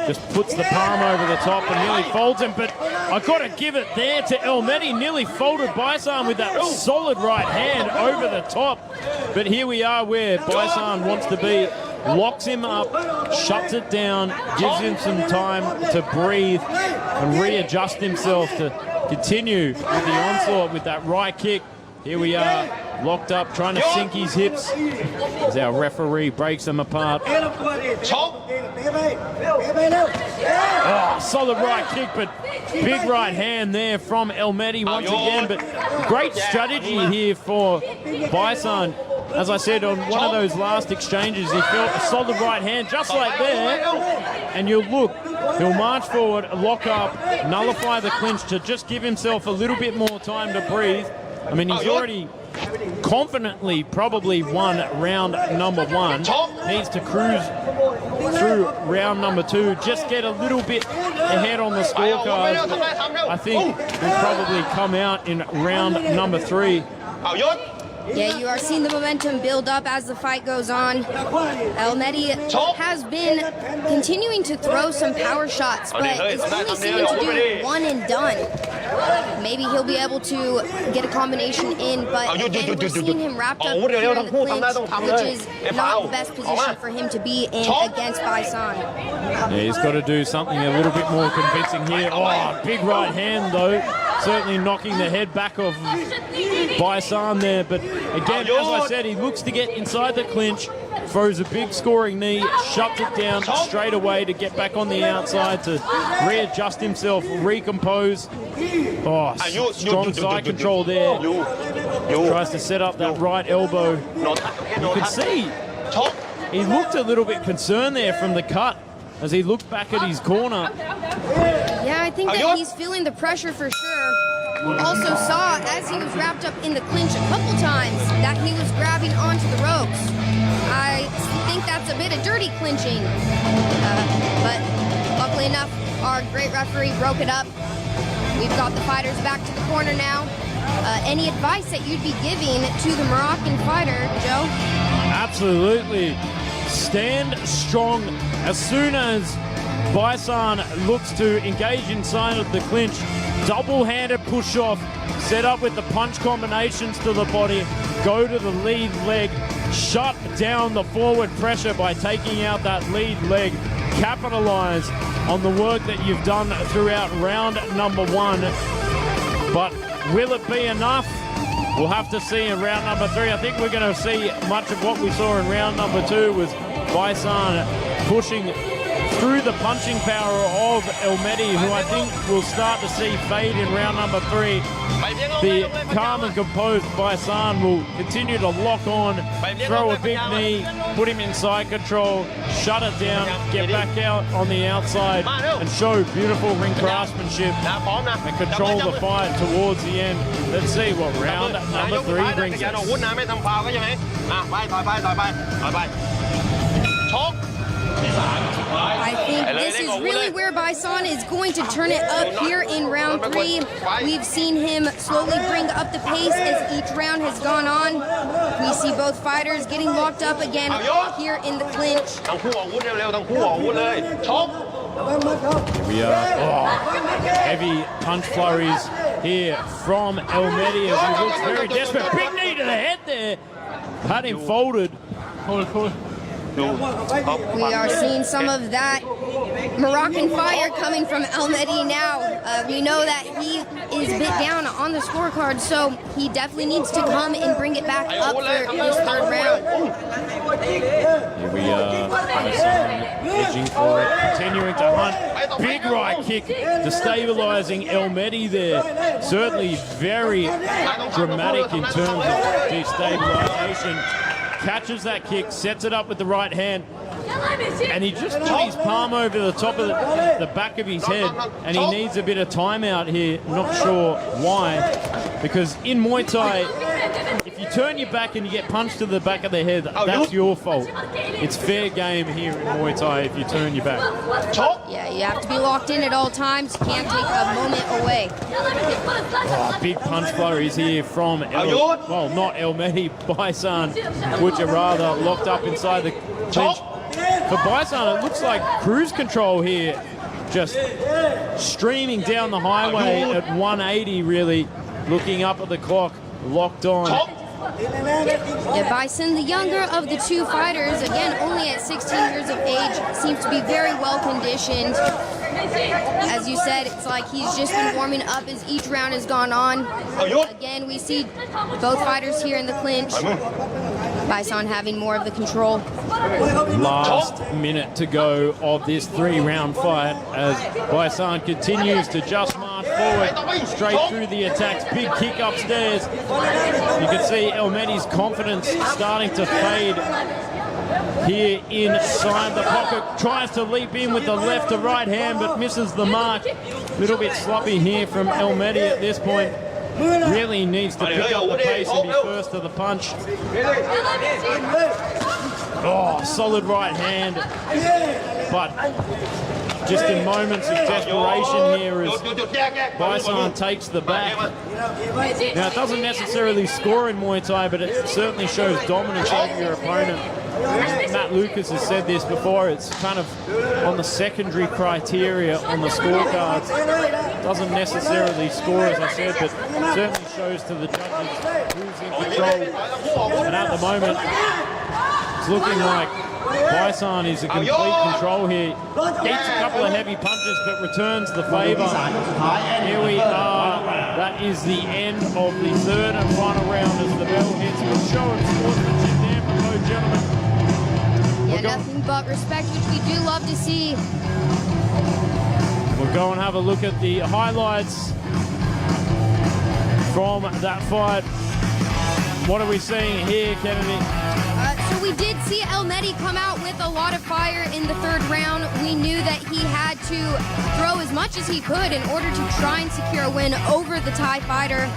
Just puts the palm over the top and nearly folds him, but I got to give it there to Elmedi. Nearly folded Baisan with that solid right hand over the top. But here we are where Baisan wants to be. Locks him up, shuts it down, gives him some time to breathe and readjust himself to continue with the onslaught with that right kick. Here we are, locked up, trying to sink his hips as our referee breaks them apart. Oh, solid right kick, but big right hand there from Elmedi once again. But great strategy here for Bison. As I said, on one of those last exchanges, he felt a solid right hand, just like there. And you'll look, he'll march forward, lock up, nullify the clinch to just give himself a little bit more time to breathe. I mean, he's already confidently probably won round number 1. Needs to cruise through round number 2, just get a little bit ahead on the scorecard. I think he'll probably come out in round number 3. Yeah, you are seeing the momentum build up as the fight goes on. Elmedi has been continuing to throw some power shots, but is only seeming to do one and done. Maybe he'll be able to get a combination in, but again, we're seeing him wrapped up here in the clinch, which is not the best position for him to be in against Bison. Yeah, he's got to do something a little bit more convincing here. Oh, big right hand though. Certainly knocking the head back of Bison there. But again, as I said, he looks to get inside the clinch, throws a big scoring knee, shuts it down straight away to get back on the outside to readjust himself, recompose. Oh, strong side control there. Tries to set up that right elbow. You can see he looked a little bit concerned there from the cut as he looked back at his corner. Yeah, I think that he's feeling the pressure for sure. Also saw, as he was wrapped up in the clinch a couple times, that he was grabbing onto the ropes. I think that's a bit of dirty clinching. But luckily enough, our great referee broke it up. We've got the fighters back to the corner now. Any advice that you'd be giving to the Moroccan fighter, Joe? Absolutely. Stand strong. As soon as Bison looks to engage inside of the clinch, double-handed push-off, set up with the punch combinations to the body, go to the lead leg, shut down the forward pressure by taking out that lead leg, capitalize on the work that you've done throughout round number 1. But will it be enough? We'll have to see in round number 3. I think we're going to see much of what we saw in round number 2 was Bison pushing through the punching power of Elmedi, who I think will start to see fade in round number 3. The calm and composed Bison will continue to lock on, throw a big knee, put him in side control, shut it down, get back out on the outside and show beautiful ring craftsmanship and control the fight towards the end. Let's see what round number 3 brings us. I think this is really where Bison is going to turn it up here in round 3. We've seen him slowly bring up the pace as each round has gone on. We see both fighters getting locked up again here in the clinch. Here we are. Oh, heavy punch flurries here from Elmedi as he looks very desperate. Big knee to the head there. Had him folded. We are seeing some of that Moroccan fire coming from Elmedi now. We know that he is a bit down on the scorecard, so he definitely needs to come and bring it back up for his 3rd round. Here we are, Bison edging for it, continuing to hunt. Big right kick, destabilizing Elmedi there. Certainly very dramatic in terms of destabilization. Catches that kick, sets it up with the right hand, and he just put his palm over the top of the back of his head, and he needs a bit of timeout here. Not sure why, because in Muay Thai, if you turn your back and you get punched to the back of the head, that's your fault. It's fair game here in Muay Thai if you turn your back. Yeah, you have to be locked in at all times. Can't take a moment away. Oh, big punch flurries here from not Elmedi, Bison, which are rather locked up inside the clinch. For Bison, it looks like cruise control here, just streaming down the highway at 180 really, looking up at the clock, locked on. Yeah, Bison, the younger of the 2 fighters, again, only at 16 years of age, seems to be very well conditioned. As you said, it's like he's just been warming up as each round has gone on. Again, we see both fighters here in the clinch. Bison having more of the control. Last minute to go of this 3-round fight as Bison continues to just march forward, straight through the attacks. Big kick upstairs. You can see Elmedi's confidence starting to fade here inside the pocket. Tries to leap in with the left to right hand, but misses the mark. A little bit sloppy here from Elmedi at this point. Really needs to pick up the pace and be first to the punch. Oh, solid right hand. But just in moments of desperation here as Bison takes the back. Now, it doesn't necessarily score in Muay Thai, but it certainly shows dominance over your opponent. Matt Lucas has said this before, it's kind of on the secondary criteria on the scorecards. Doesn't necessarily score, as I said, but certainly shows to the judges who's in control. And at the moment, it's looking like Bison is in complete control here. Eats a couple of heavy punches, but returns the favour. Here we are. That is the end of the third and final round as the bell hits. Good show of sportsmanship there from both gentlemen. Yeah, nothing but respect, which we do love to see. We'll go and have a look at the highlights from that fight. What are we seeing here, Kennedy? So we did see Elmedi come out with a lot of fire in the third round. We knew that he had to throw as much as he could in order to try and secure a win over the Thai fighter.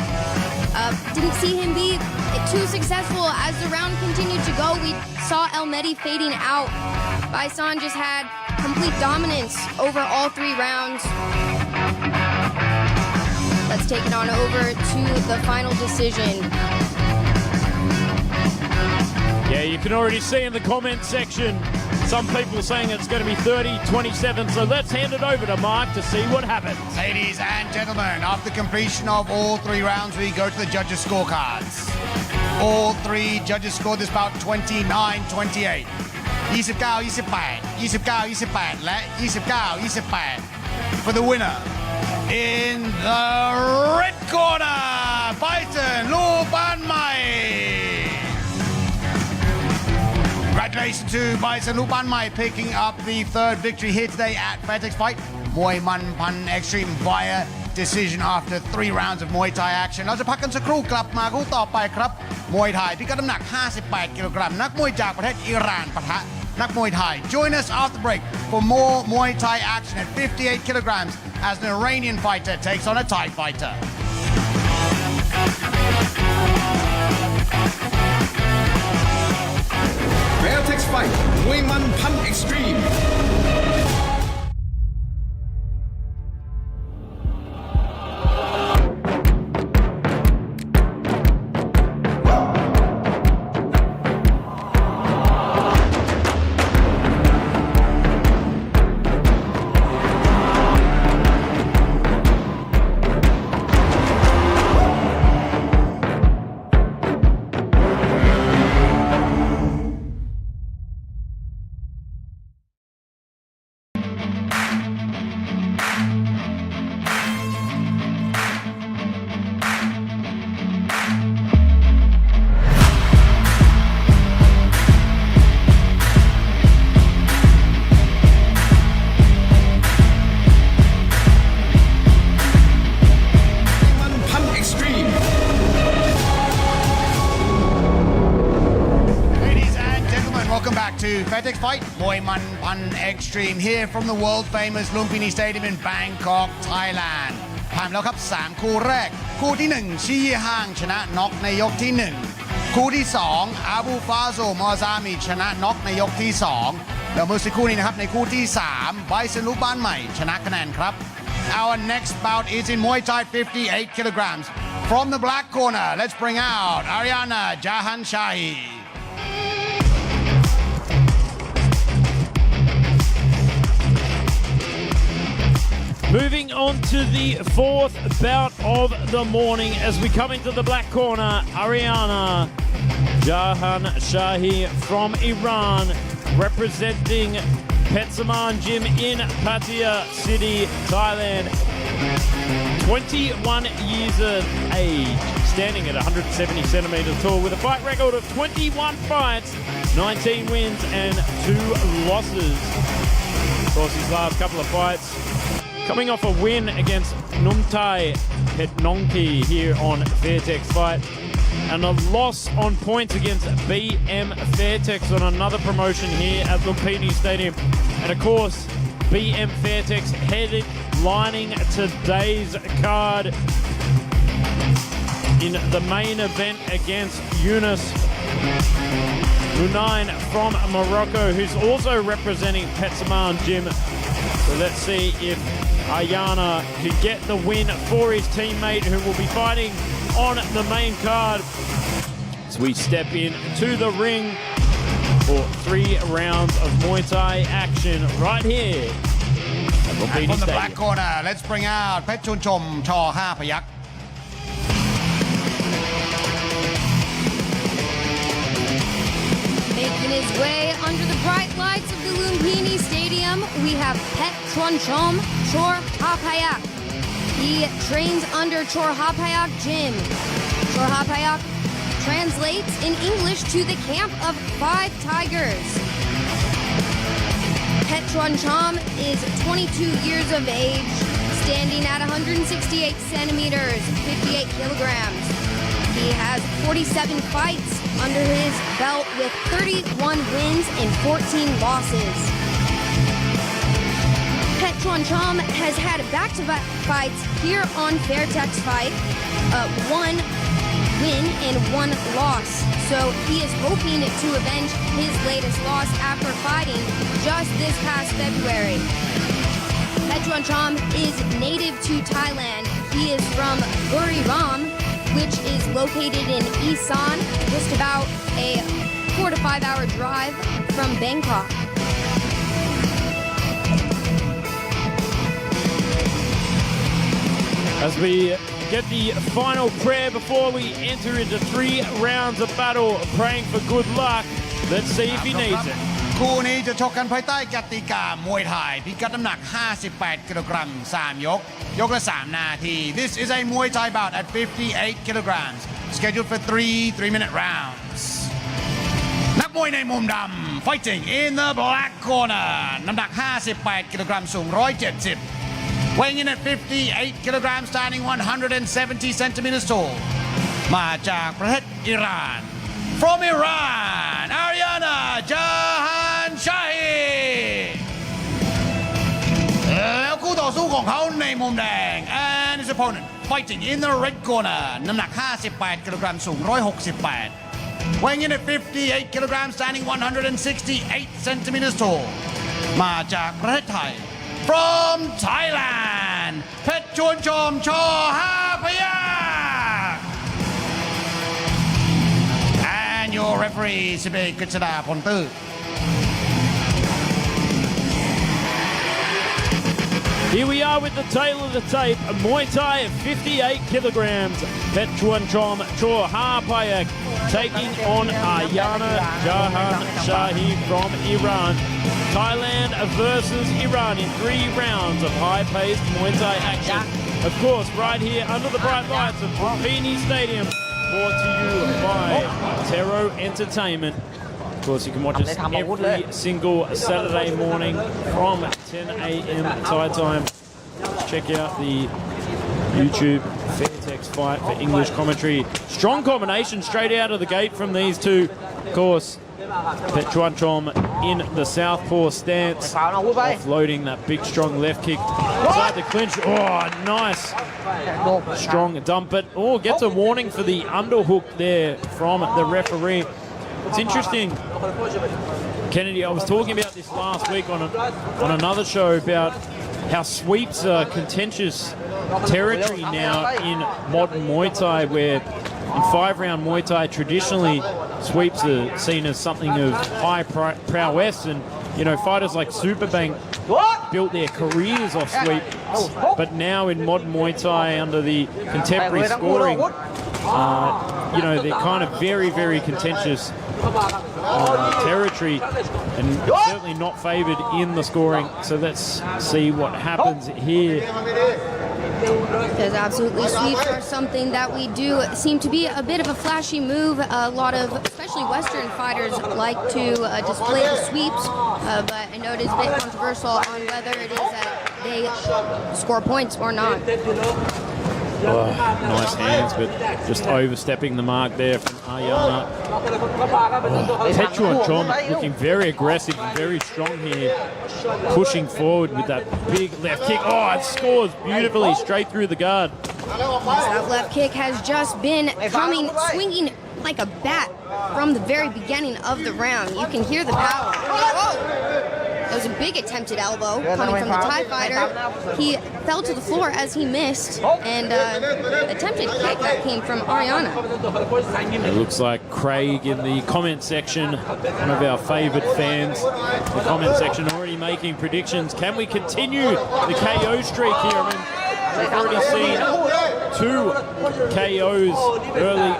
Didn't see him be too successful as the round continued to go. We saw Elmedi fading out. Bison just had complete dominance over all 3 rounds. Let's take it on over to the final decision. Yeah, you can already see in the comment section some people saying it's going to be 30-27, so let's hand it over to Mark to see what happens. Ladies and gentlemen, after completion of all 3 rounds, we go to the judges' scorecards. All 3 judges scored this bout 29-28. 29-28, 29-28, และ 29-28 for the winner. In the red corner, Bison Lumpinee. Congratulations to Bison Lumpinee picking up the 3rd victory here today at Fairtex Fight. Muay Man Pan Extreme via decision after 3 rounds of Muay Thai action. เราจะพักกันสักครู่กลับมาคู่ต่อไปครับมวยไทยพิกัดน้ำหนัก 58 กิโลกรัมนักมวยจากประเทศอิหร่านปะทะนักมวยไทย Join us after break for more Muay Thai action at 58 kilograms as an Iranian fighter takes on a Thai fighter. Fairtex Fight มวยมันพัน Extreme to Fairtex Fight มวยมันพัน Extreme here from the world famous Lumpinee Stadium in Bangkok Thailand ผ่านแล้วครับ3คู่แรกคู่ที่1ชี้ห่างชนะน็อกในยกที่1คู่ที่2อาบูฟาโซมอซามิชนะน็อกในยกที่2แล้วเมื่อสักครู่นี้นะครับในคู่ที่3 Bison Lumpineeชนะคะแนนครับ Our next bout is in Muay Thai 58 kilograms from the black corner let's bring out Ariana Jahanshahi. Moving on to the 4th bout of the morning as we come into the black corner, Ariana Jahanshahi from Iran, representing Petsaman Gym in Pattaya City, Thailand. 21 years of age, standing at 170 centimeters tall with a fight record of 21 fights, 19 wins and 2 losses. Of course, his last couple of fights coming off a win against Numtai Petnongki here on Fairtex Fight, and a loss on points against BM Fairtex on another promotion here at Lumpinee Stadium. And of course, BM Fairtex lining today's card in the main event against Yunus Lunain from Morocco, who's also representing Petsaman Gym. So let's see if Ayana can get the win for his teammate, who will be fighting on the main card. As we step into the ring for 3 rounds of Muay Thai action right here. And from the black corner, let's bring out Petchunchom Chaw Ha Payak. Making his way under the bright lights of the Lumpinee Stadium, we have Petchunchom Chor Hapayak. He trains under Chor Hapayak Gym. Chor Hapayak translates in English to the camp of 5 tigers. Petchunchom is 22 years of age, standing at 168 centimeters, 58 kilograms. He has 47 fights under his belt with 31 wins and 14 losses. Petchunchom has had back-to-back fights here on Fairtex Fight, 1 win and 1 loss. So he is hoping to avenge his latest loss after fighting just this past February. Petchunchom is native to Thailand. He is from Buriram, which is located in Isan, just about a 4 to 5 hour drive from Bangkok. As we get the final prayer before we enter into 3 rounds of battle, praying for good luck. Let's see if he needs it. คู่นี้จะชกกันภายใต้กติกามวยไทยพิกัดน้ำหนัก 58 กิโลกรัม 3 ยก ยกละ 3 นาที This is a Muay Thai bout at 58 kilograms, scheduled for 3-minute rounds. นักมวยในมุมดำ fighting in the black corner น้ำหนัก 58 กิโลกรัม สูง 170 weighing in at 58 kilograms, standing 170 centimeters tall มาจากประเทศอิหร่าน From Iran, Ariana Jahan Shahi แล้วคู่ต่อสู้ของเขาในมุมแดง and his opponent fighting in the red corner น้ำหนัก 58 กิโลกรัม สูง 168 weighing in at 58 kilograms, standing 168 centimeters tall มาจากประเทศไทย From Thailand, Petchunchom Chaw Ha Payak. And your referee, Sibe Kitsada Pontu. Here we are with the tail of the tape. A Muay Thai at 58 kilograms. Petchunchom Chaw Ha Payak taking on Ayana Jahan Shahi from Iran. Thailand versus Iran in 3 rounds of high-paced Muay Thai action. Of course, right here under the bright lights of Lumpinee Stadium, brought to you by Tero Entertainment. Of course, you can watch us every single Saturday morning from 10 a.m. Thai time. Check out the YouTube Fairtex Fight for English commentary. Strong combination straight out of the gate from these two. Of course, Petchunchom in the southpaw stance, offloading that big strong left kick inside the clinch. Oh, nice strong dump, but gets a warning for the underhook there from the referee. It's interesting, Kennedy, I was talking about this last week on another show about how sweeps are contentious territory now in modern Muay Thai, where in 5-round Muay Thai traditionally sweeps are seen as something of high prowess, and you know, fighters like Superbank built their careers off sweeps, but now in modern Muay Thai under the contemporary scoring, you know, they're kind of very, very contentious territory and certainly not favoured in the scoring. So let's see what happens here. There's absolutely sweeps are something that we do seem to be a bit of a flashy move. A lot of, especially Western fighters, like to display the sweeps, but I know it is a bit controversial on whether it is that they score points or not. Oh, nice hands, but just overstepping the mark there from Ayana. Petruanchom looking very aggressive and very strong here, pushing forward with that big left kick. Oh, it scores beautifully straight through the guard. That left kick has just been swinging like a bat from the very beginning of the round. You can hear the power. Whoa! That was a big attempted elbow coming from the Thai fighter. He fell to the floor as he missed, and attempted kick that came from Ariana. It looks like Craig in the comment section, one of our favoured fans, the comment section already making predictions. Can we continue the KO streak here? I mean, we've already seen 2 KOs early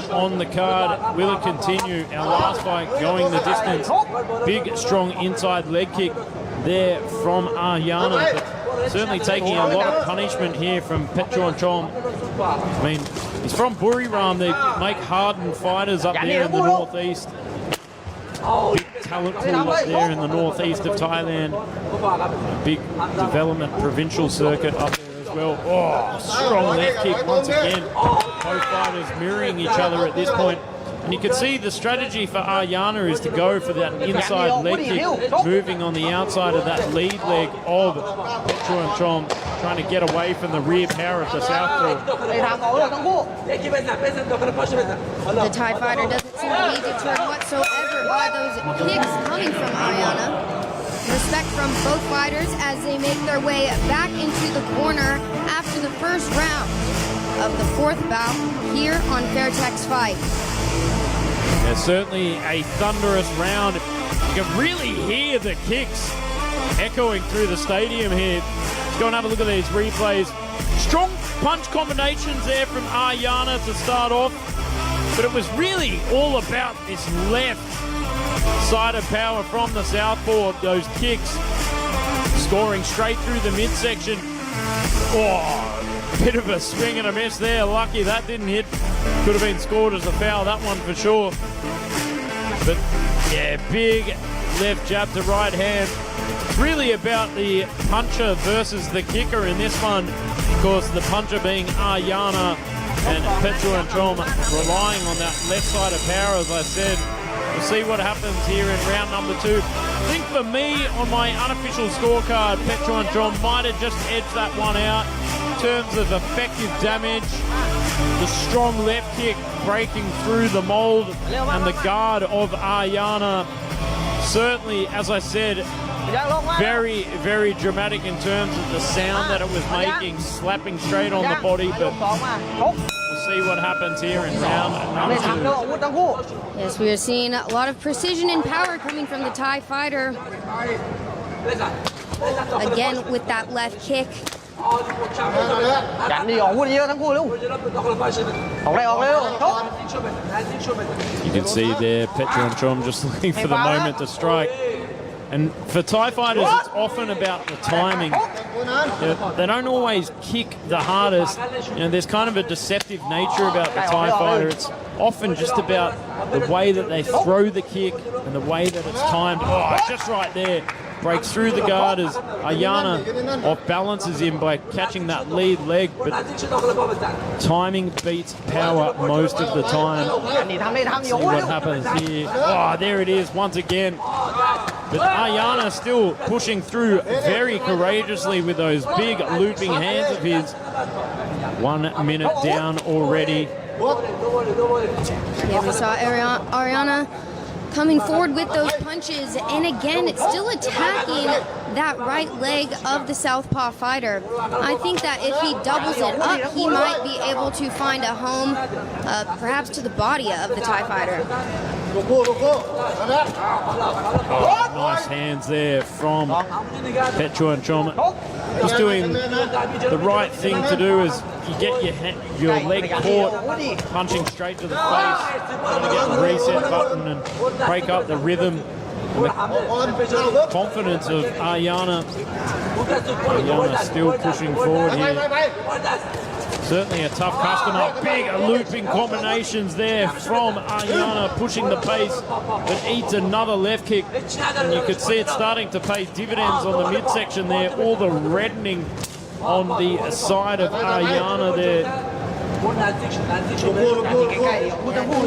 on the card. Will it continue? Our last fight going the distance. Big, strong inside leg kick there from Ayana. But certainly taking a lot of punishment here from Petruanchom. I mean, he's from Buriram. They make hardened fighters up there in the northeast. Big talent pool up there in the northeast of Thailand. Big development provincial circuit up there. Well, oh, strong left kick once again. Both fighters mirroring each other at this point. And you can see the strategy for Ayana is to go for that inside leg kick, moving on the outside of that lead leg of Petruanchom, trying to get away from the rear power of the southpaw. The Thai fighter doesn't seem to be deterred whatsoever by those kicks coming from Ayana. Respect from both fighters as they make their way back into the corner after the first round of the 4th bout here on Fairtex Fight. Yeah, certainly a thunderous round. You can really hear the kicks echoing through the stadium here. Let's go and have a look at these replays. Strong punch combinations there from Ayana to start off, but it was really all about this left side of power from the southpaw. Those kicks scoring straight through the midsection. Oh, bit of a swing and a miss there. Lucky that didn't hit. Could have been scored as a foul, that one for sure. But yeah, big left jab to right hand. It's really about the puncher versus the kicker in this one. Of course, the puncher being Ayana and Petruanchom relying on that left side of power, as I said. We'll see what happens here in round number 2. I think for me, on my unofficial scorecard, Petruanchom might have just edged that one out in terms of effective damage. The strong left kick breaking through the mold and the guard of Ayana. Certainly, as I said, very, very dramatic in terms of the sound that it was making, slapping straight on the body, but we'll see what happens here in round number 2. Yes, we are seeing a lot of precision and power coming from the Thai fighter. Again, with that left kick. You can see there Petruanchom just looking for the moment to strike. And for Thai fighters, it's often about the timing. They don't always kick the hardest. You know, there's kind of a deceptive nature about the Thai fighter. It's often just about the way that they throw the kick and the way that it's timed. Oh, just right there. Breaks through the guard as Ayana off balances him by catching that lead leg, but timing beats power most of the time. Let's see what happens here. Oh, there it is once again. But Ayana still pushing through very courageously with those big looping hands of his. 1 minute down already. Yeah, we saw Ariana coming forward with those punches, and again, it's still attacking that right leg of the southpaw fighter. I think that if he doubles it up, he might be able to find a home, perhaps to the body of the Thai fighter. Nice hands there from Petchuan-Chom. Just doing the right thing to do is you get your leg caught, punching straight to the face, trying to get the reset button and break up the rhythm. And the confidence of Aryana. Aryana still pushing forward here. Certainly a tough customer. Big looping combinations there from Aryana, pushing the pace, but eats another left kick. And you could see it starting to pay dividends on the midsection there. All the reddening on the side of Aryana there.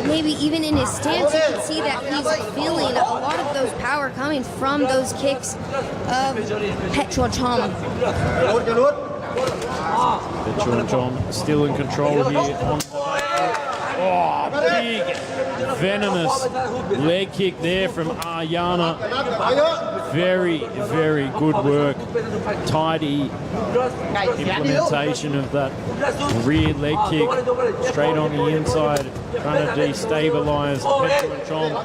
Maybe even in his stance, you can see that he's feeling a lot of those power coming from those kicks of Petchuan-Chom. Petchuan-Chom still in control here. Big, venomous leg kick there from Aryana. Very, very good work. Tidy implementation of that rear leg kick straight on the inside, trying to destabilize Petchuan-Chom. I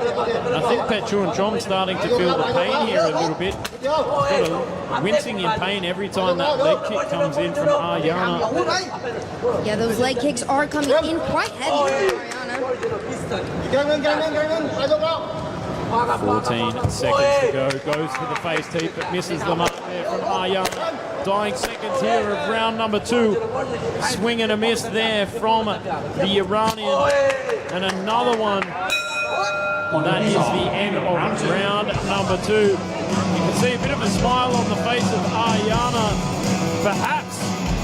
think Petchuan-Chom's starting to feel the pain here a little bit. Sort of wincing in pain every time that leg kick comes in from Aryana. Yeah, those leg kicks are coming in quite heavy from Aryana. 14 seconds to go. Goes for the face teep, but misses the mark there from Aryana. Dying seconds here of round number 2. Swing and a miss there from the Iranian. And another one. That is the end of round number 2. You can see a bit of a smile on the face of Aryana. Perhaps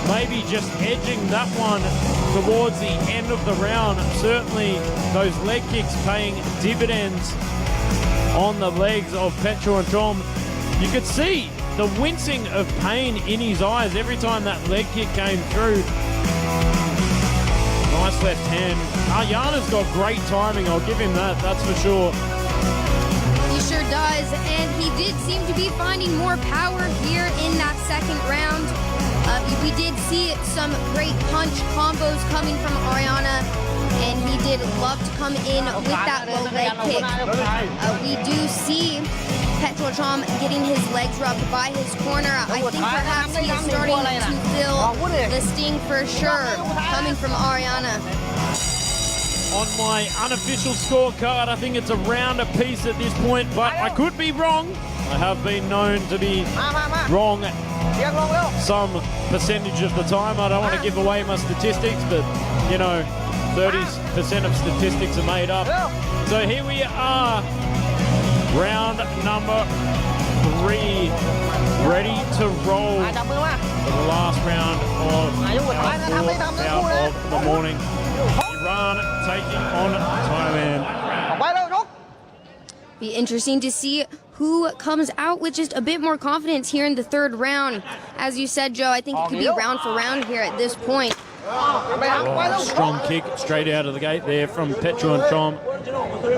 maybe just edging that one towards the end of the round. Certainly those leg kicks paying dividends on the legs of Petchuan-Chom. You could see the wincing of pain in his eyes every time that leg kick came through. Nice left hand. Aryana's got great timing, I'll give him that, that's for sure. He sure does, and he did seem to be finding more power here in that second round. We did see some great punch combos coming from Aryana, and he did love to come in with that low leg kick. We do see Petchuan-Chom getting his legs rubbed by his corner. I think perhaps he is starting to feel the sting for sure coming from Aryana. On my unofficial scorecard, I think it's a round apiece at this point, but I could be wrong. I have been known to be wrong some percentage of the time. I don't want to give away my statistics, but you know, 30% of statistics are made up. So here we are, round number 3, ready to roll for the last round of the morning. Iran taking on Thailand. Be interesting to see who comes out with just a bit more confidence here in the third round. As you said, Joe, I think it could be round for round here at this point. Strong kick straight out of the gate there from Petchuan-Chom,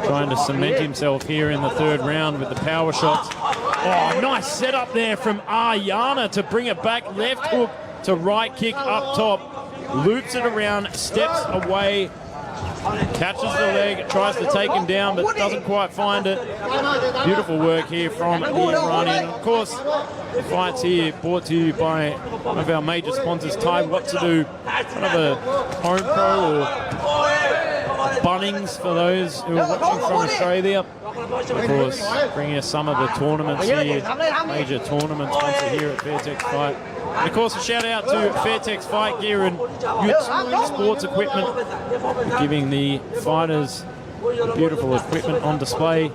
trying to cement himself here in the third round with the power shots. Oh, nice setup there from Aryana to bring it back. Left hook to right kick up top. Loops it around, steps away, catches the leg, tries to take him down, but doesn't quite find it. Beautiful work here from the Iranian. Of course, the fight's here brought to you by one of our major sponsors, Thai What To Do, one of a Home Pro or Bunnings for those who are watching from Australia. Of course, bringing us some of the tournaments here, major tournaments sponsor here at Fairtex Fight. And of course, a shout out to Fairtex Fight Gear and Utes Sports Equipment for giving the fighters beautiful equipment on display.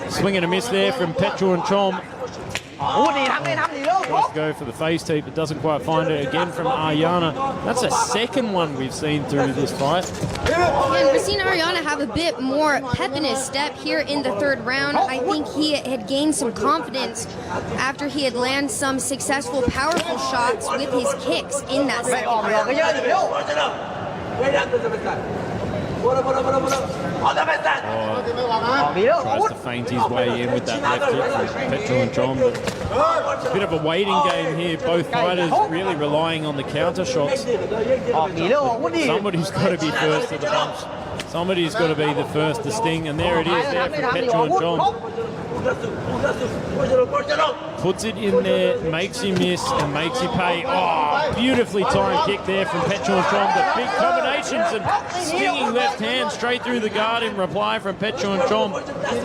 Swing and a miss there from Petchuan-Chom. Tries to go for the face teep, but doesn't quite find it again from Aryana. That's a second one we've seen through this fight. And we're seeing Aryana have a bit more pep in his step here in the third round. I think he had gained some confidence after he had landed some successful, powerful shots with his kicks in that second round. Tries to feint his way in with that left kick from Petchuan-Chom. A bit of a waiting game here. Both fighters really relying on the counter shots. Somebody's got to be first to the punch. Somebody's got to be the first to sting, and there it is there from Petchonchom. Puts it in there, makes him miss, and makes him pay. Oh, beautifully timed kick there from Petchonchom. The big combinations and stinging left hand straight through the guard in reply from Petchonchom.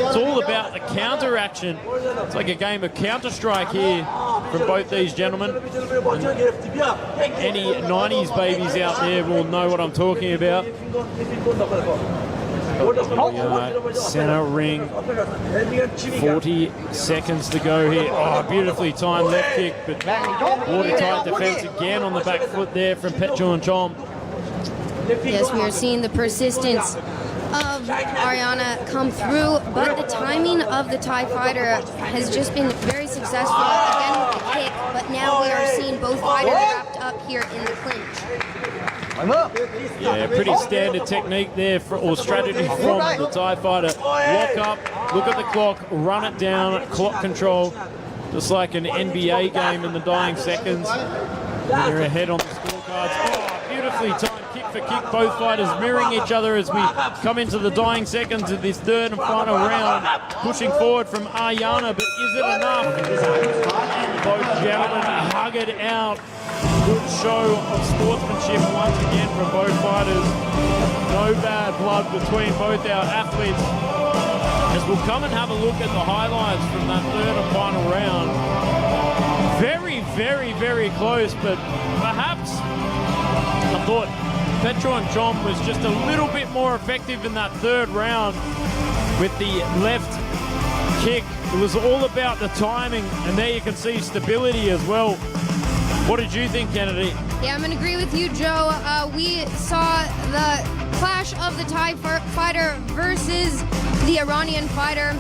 It's all about the counter action. It's like a game of Counter-Strike here from both these gentlemen. And any 90s babies out there will know what I'm talking about. Center ring, 40 seconds to go here. Oh, beautifully timed left kick, but watertight defense again on the back foot there from Petchonchom. Yes, we are seeing the persistence of Ariana come through, but the timing of the Thai fighter has just been very successful, again with the kick, but now we are seeing both fighters wrapped up here in the clinch. Yeah, pretty standard technique there, or strategy from the Thai fighter. Lock up, look at the clock, run it down, clock control, just like an NBA game in the dying seconds. They're ahead on the scorecards. Oh, beautifully timed kick for kick, both fighters mirroring each other as we come into the dying seconds of this third and final round. Pushing forward from Ariana, but is it enough? Both gentlemen hug it out. Good show of sportsmanship once again from both fighters. No bad blood between both our athletes. As we'll come and have a look at the highlights from that third and final round. Very, very, very close, but perhaps I thought Petchonchom was just a little bit more effective in that third round with the left kick. It was all about the timing, and there you can see stability as well. What did you think, Kennedy? Yeah, I'm going to agree with you, Joe. We saw the clash of the Thai fighter versus the Iranian fighter.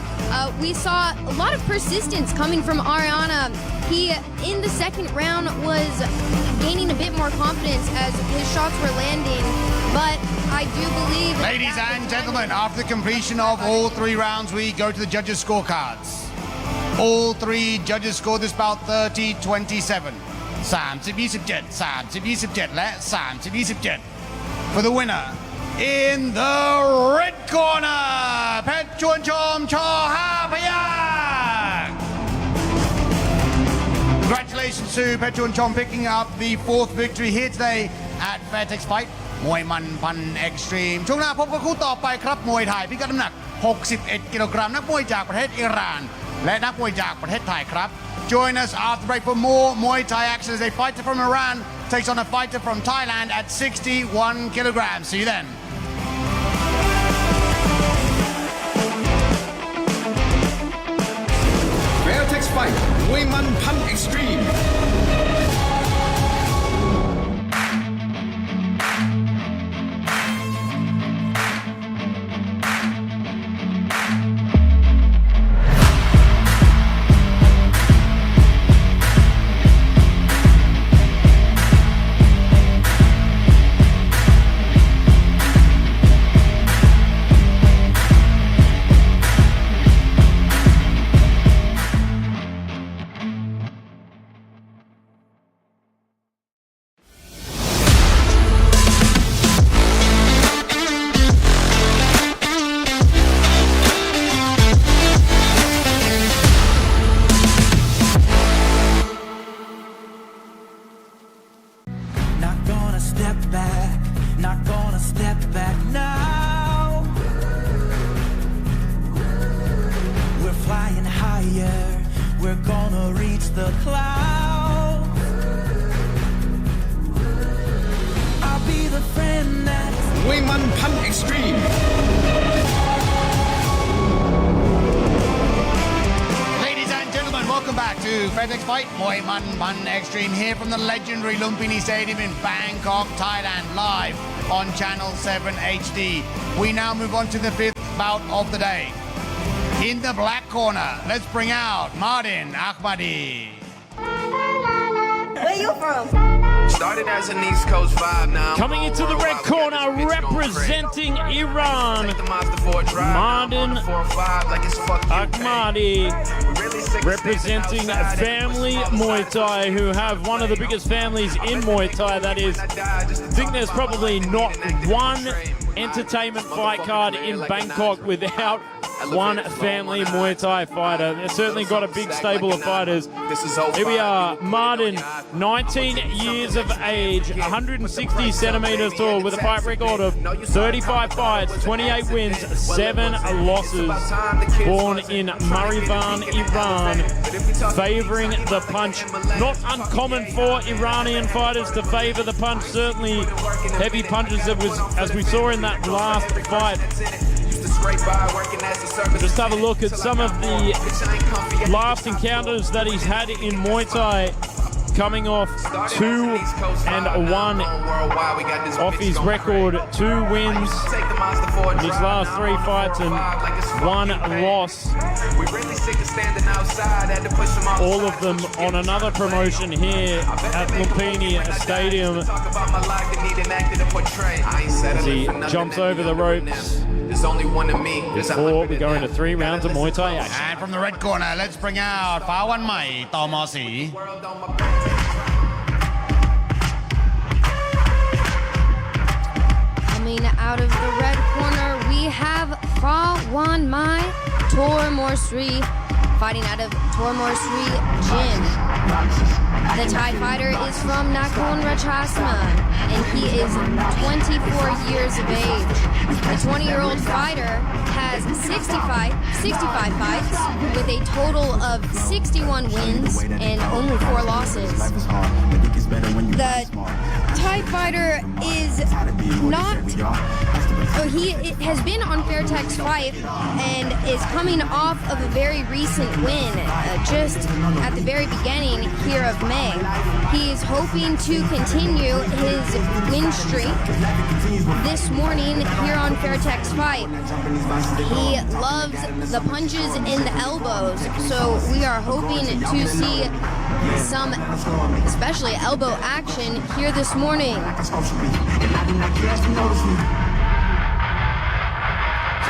We saw a lot of persistence coming from Ariana. He, in the second round, was gaining a bit more confidence as his shots were landing, but I do believe... Ladies and gentlemen, after the completion of all 3 rounds, we go to the judges' scorecards. All 3 judges scored this bout 30-27. 30-27, 30-27 และ 30-27 for the winner in the red corner, Petchonchom Chohapayak. Congratulations to Petchonchom picking up the 4th victory here today at Fairtex Fight มวยมันพันเอ็กซ์ตรีมช่วงหน้าพบกับคู่ต่อไปครับมวยไทยพิกัดน้ำหนัก61 กิโลกรัมนักมวยจากประเทศอิหร่านและนักมวยจากประเทศไทยครับJoin us after break for more Muay Thai action as a fighter from Iran takes on a fighter from Thailand at 61 kilograms. See you then. Fairtex Fight มวยมันพัน Extreme Not gonna step back now. We're flying higher, we're gonna reach the clouds. I'll be the friend that มวยมันพัน Extreme Welcome back to Fairtex Fight มวยมันพัน Extreme here from the legendary Lumpinee Stadium in Bangkok, Thailand, live on Channel 7 HD. We now move on to the 5th bout of the day. In the black corner, let's bring out Martin Ahmadi. Where you from? Started as an East Coast vibe now. Coming into the red corner, representing Iran, Martin Ahmadi, representing Family Muay Thai, who have one of the biggest families in Muay Thai. That is, I think there's probably not one entertainment fight card in Bangkok without one family Muay Thai fighter. They've certainly got a big stable of fighters. Here we are, Martin, 19 years of age, 160 centimeters tall, with a fight record of 35 fights, 28 wins, 7 losses. Born in Marivan, Iran, favoring the punch. Not uncommon for Iranian fighters to favor the punch. Certainly heavy punches, as we saw in that last fight. Just have a look at some of the last encounters that he's had in Muay Thai, coming off 2-1 off his record, 2 wins in his last 3 fights and 1 loss. All of them on another promotion here at Lumpinee Stadium. As he jumps over the ropes. Before we go into 3 rounds of Muay Thai action. And from the red corner, let's bring out Fa Wan Mai, Tamo Si. Coming out of the red corner, we have Fa Wan Mai, Tormor Sri, fighting out of Tormor Sri Gym. The Thai fighter is from Nakhon Ratchasima, and he is 24 years of age. The 20-year-old fighter has 65 fights with a total of 61 wins and only 4 losses. The Thai fighter is not... he has been on Fairtex fight and is coming off of a very recent win, just at the very beginning here of May. He is hoping to continue his win streak this morning here on Fairtex fight. He loves the punches and the elbows, so we are hoping to see some, especially elbow action here this morning.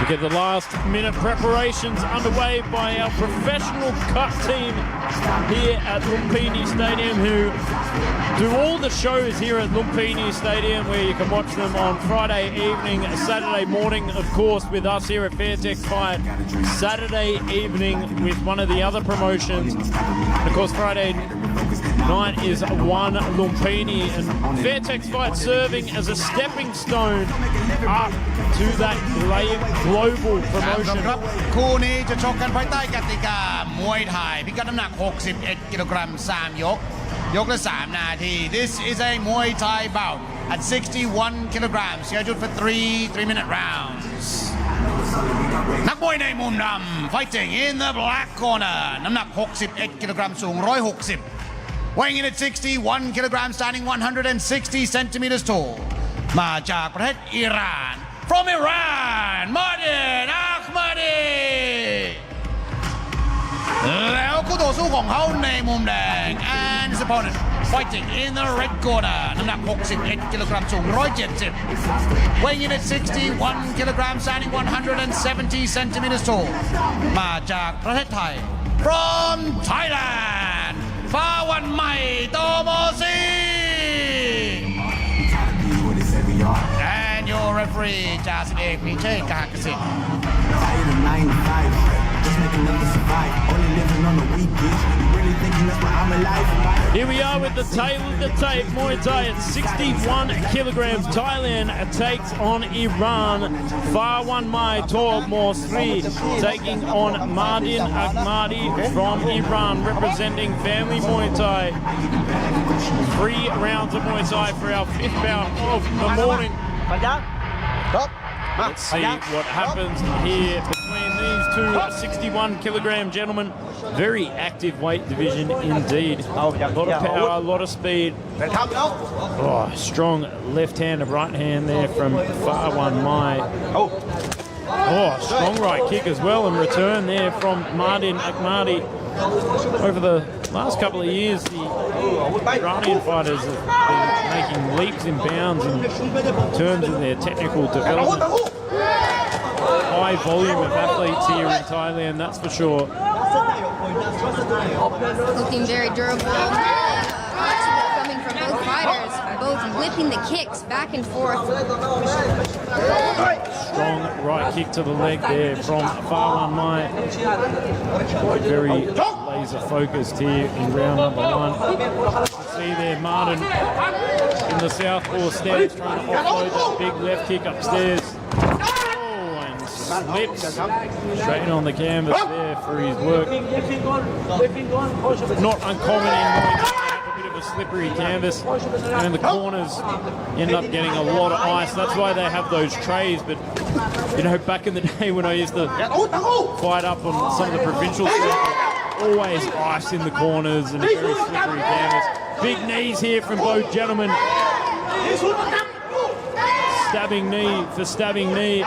We get the last minute preparations underway by our professional cut team here at Lumpinee Stadium, who do all the shows here at Lumpinee Stadium, where you can watch them on Friday evening, Saturday morning, of course, with us here at Fairtex Fight, Saturday evening with one of the other promotions, and of course Friday night is One Lumpinee, and Fairtex Fight serving as a stepping stone up to that global promotion. คู่นี้จะชกกันภายใต้กติกามวยไทยพิกัดน้ำหนัก 61 กิโลกรัม 3 ยก ยกละ 3 นาที This is a Muay Thai bout at 61 kilograms, scheduled for 3-minute rounds. นักมวยในมุมดำ fighting in the black corner น้ำหนัก 61 กิโลกรัม สูง 160. Weighing in at 61 kilograms, standing 160 centimeters tall. มาจากประเทศอิหร่าน From Iran, Martin Ahmadi. แล้วคู่ต่อสู้ของเขาในมุมแดง and his opponent fighting in the red corner น้ำหนัก 61 กิโลกรัม สูง 170. Weighing in at 61 kilograms, standing 170 centimeters tall. มาจากประเทศไทย From Thailand, Fa Wan Mai, Tamo Si. And your referee, จ่าสิบเอก พิเชษฐ์ กหกสิทธิ์ Here we are with the tail of the tape, Muay Thai at 61 kilograms. Thailand takes on Iran. Fa Wan Mai, Tormor Sri taking on Martin Ahmadi from Iran, representing family Muay Thai. 3 rounds of Muay Thai for our 5th bout of the morning. Let's see what happens here between these two 61 kilogram gentlemen. Very active weight division indeed. A lot of power, a lot of speed. Oh, strong left hand and right hand there from Fa Wan Mai. Oh, strong right kick as well in return there from Martin Ahmadi. Over the last couple of years, the Iranian fighters have been making leaps and bounds in terms of their technical development. High volume of athletes here in Thailand, that's for sure. Looking very durable, flexible, coming from from both fighters, both whipping the kicks back and forth. Strong right kick to the leg there from Fawan Mai. Very laser focused here in round number 1. See there, Martin in the southpaw stance trying to offload that big left kick upstairs. Oh, and slips straight on the canvas there for his work. Not uncommon in Muay Thai to have a bit of a slippery canvas, and in the corners end up getting a lot of ice. That's why they have those trays. But you know, back in the day when I used to fight up on some of the provincial circuit, always ice in the corners and a very slippery canvas. Big knees here from both gentlemen. Stabbing knee for stabbing knee.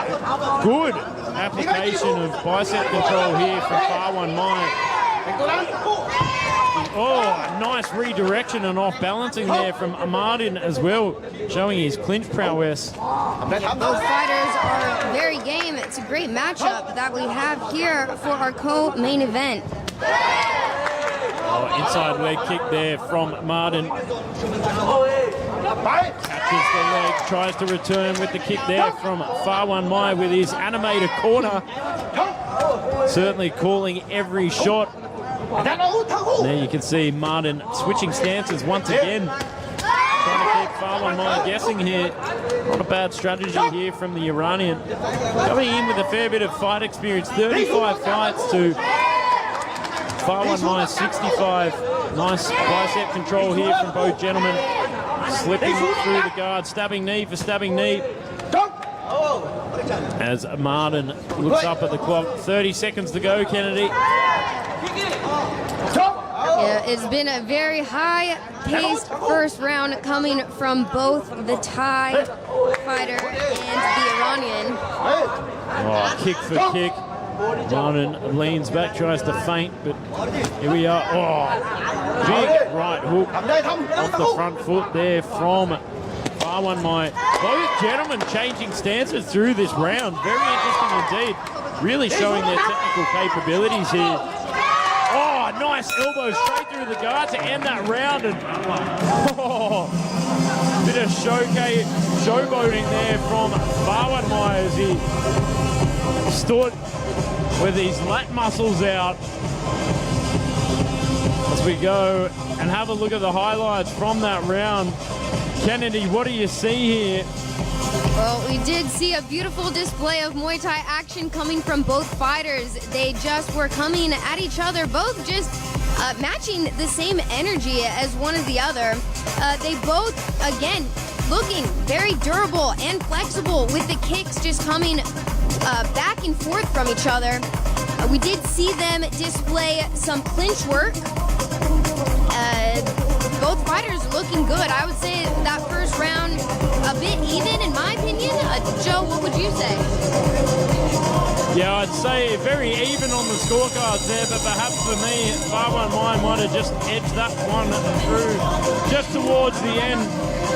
Good application of bicep control here from Fawan Mai. Oh, a nice redirection and off balancing there from Martin as well, showing his clinch prowess. Both fighters are very game. It's a great matchup that we have here for our co-main event. Oh, inside leg kick there from Martin. Catches the leg, tries to return with the kick there from Fawan Mai with his animator corner. Certainly calling every shot. There you can see Martin switching stances once again. Trying to keep Fawan Mai guessing here. Not a bad strategy here from the Iranian. Coming in with a fair bit of fight experience. 35 fights to Fawan Mai 65. Nice bicep control here from both gentlemen. Slipping through the guard, stabbing knee for stabbing knee. As Martin looks up at the clock, 30 seconds to go, Kennedy. Yeah, it's been a very high-paced first round coming from both the Thai fighter and the Iranian. Oh, kick for kick. Martin leans back, tries to feint, but here we are. Oh, big right hook off the front foot there from Fawan Mai. Both gentlemen changing stances through this round. Very interesting indeed. Really showing their technical capabilities here. Oh, nice elbow straight through the guard to end that round. And bit of showboating there from Fawan Mai as he stood with his lat muscles out. As we go and have a look at the highlights from that round. Kennedy, what do you see here? Well, we did see a beautiful display of Muay Thai action coming from both fighters. They just were coming at each other, both just matching the same energy as one or the other. They both, again, looking very durable and flexible with the kicks just coming back and forth from each other. We did see them display some clinch work. Both fighters looking good. I would say that first round a bit even, in my opinion. Joe, what would you say? Yeah, I'd say very even on the scorecards there, but perhaps for me, Fawan Mai might have just edged that one through just towards the end.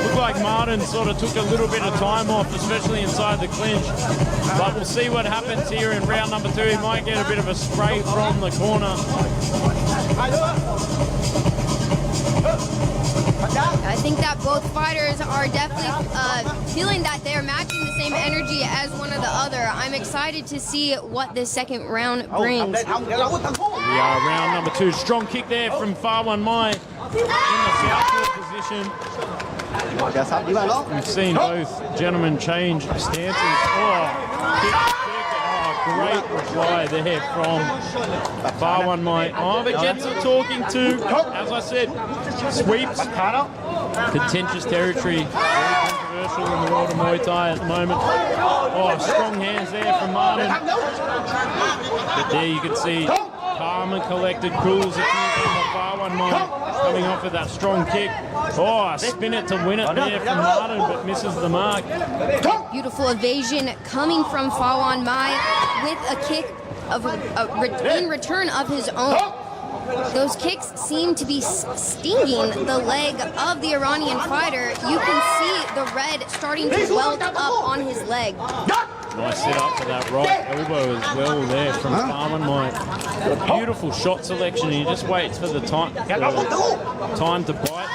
Looked like Martin sort of took a little bit of time off, especially inside the clinch. But we'll see what happens here in round number 2. He might get a bit of a spray from the corner. I think that both fighters are definitely feeling that they're matching the same energy as one or the other. I'm excited to see what this second round brings. We are round number 2. Strong kick there from Fawan Mai in the southpaw position. We've seen both gentlemen change stances. Oh, kick. Great reply there from Fawan Mai. Oh, but gentle talking to, as I said, sweeps. Contentious territory. Very controversial in the world of Muay Thai at the moment. Oh, strong hands there from Martin. But there you can see calm and collected, cool as a cucumber. Fawan Mai coming off with that strong kick. Oh, spin it to win it there from Martin, but misses the mark. Beautiful evasion coming from Fawan Mai with a kick of in return of his own. Those kicks seem to be stinging the leg of the Iranian fighter. You can see the red starting to welt up on his leg. Nice set up for that right elbow as well there from Fawan Mai. Beautiful shot selection. He just waits for the time to bite,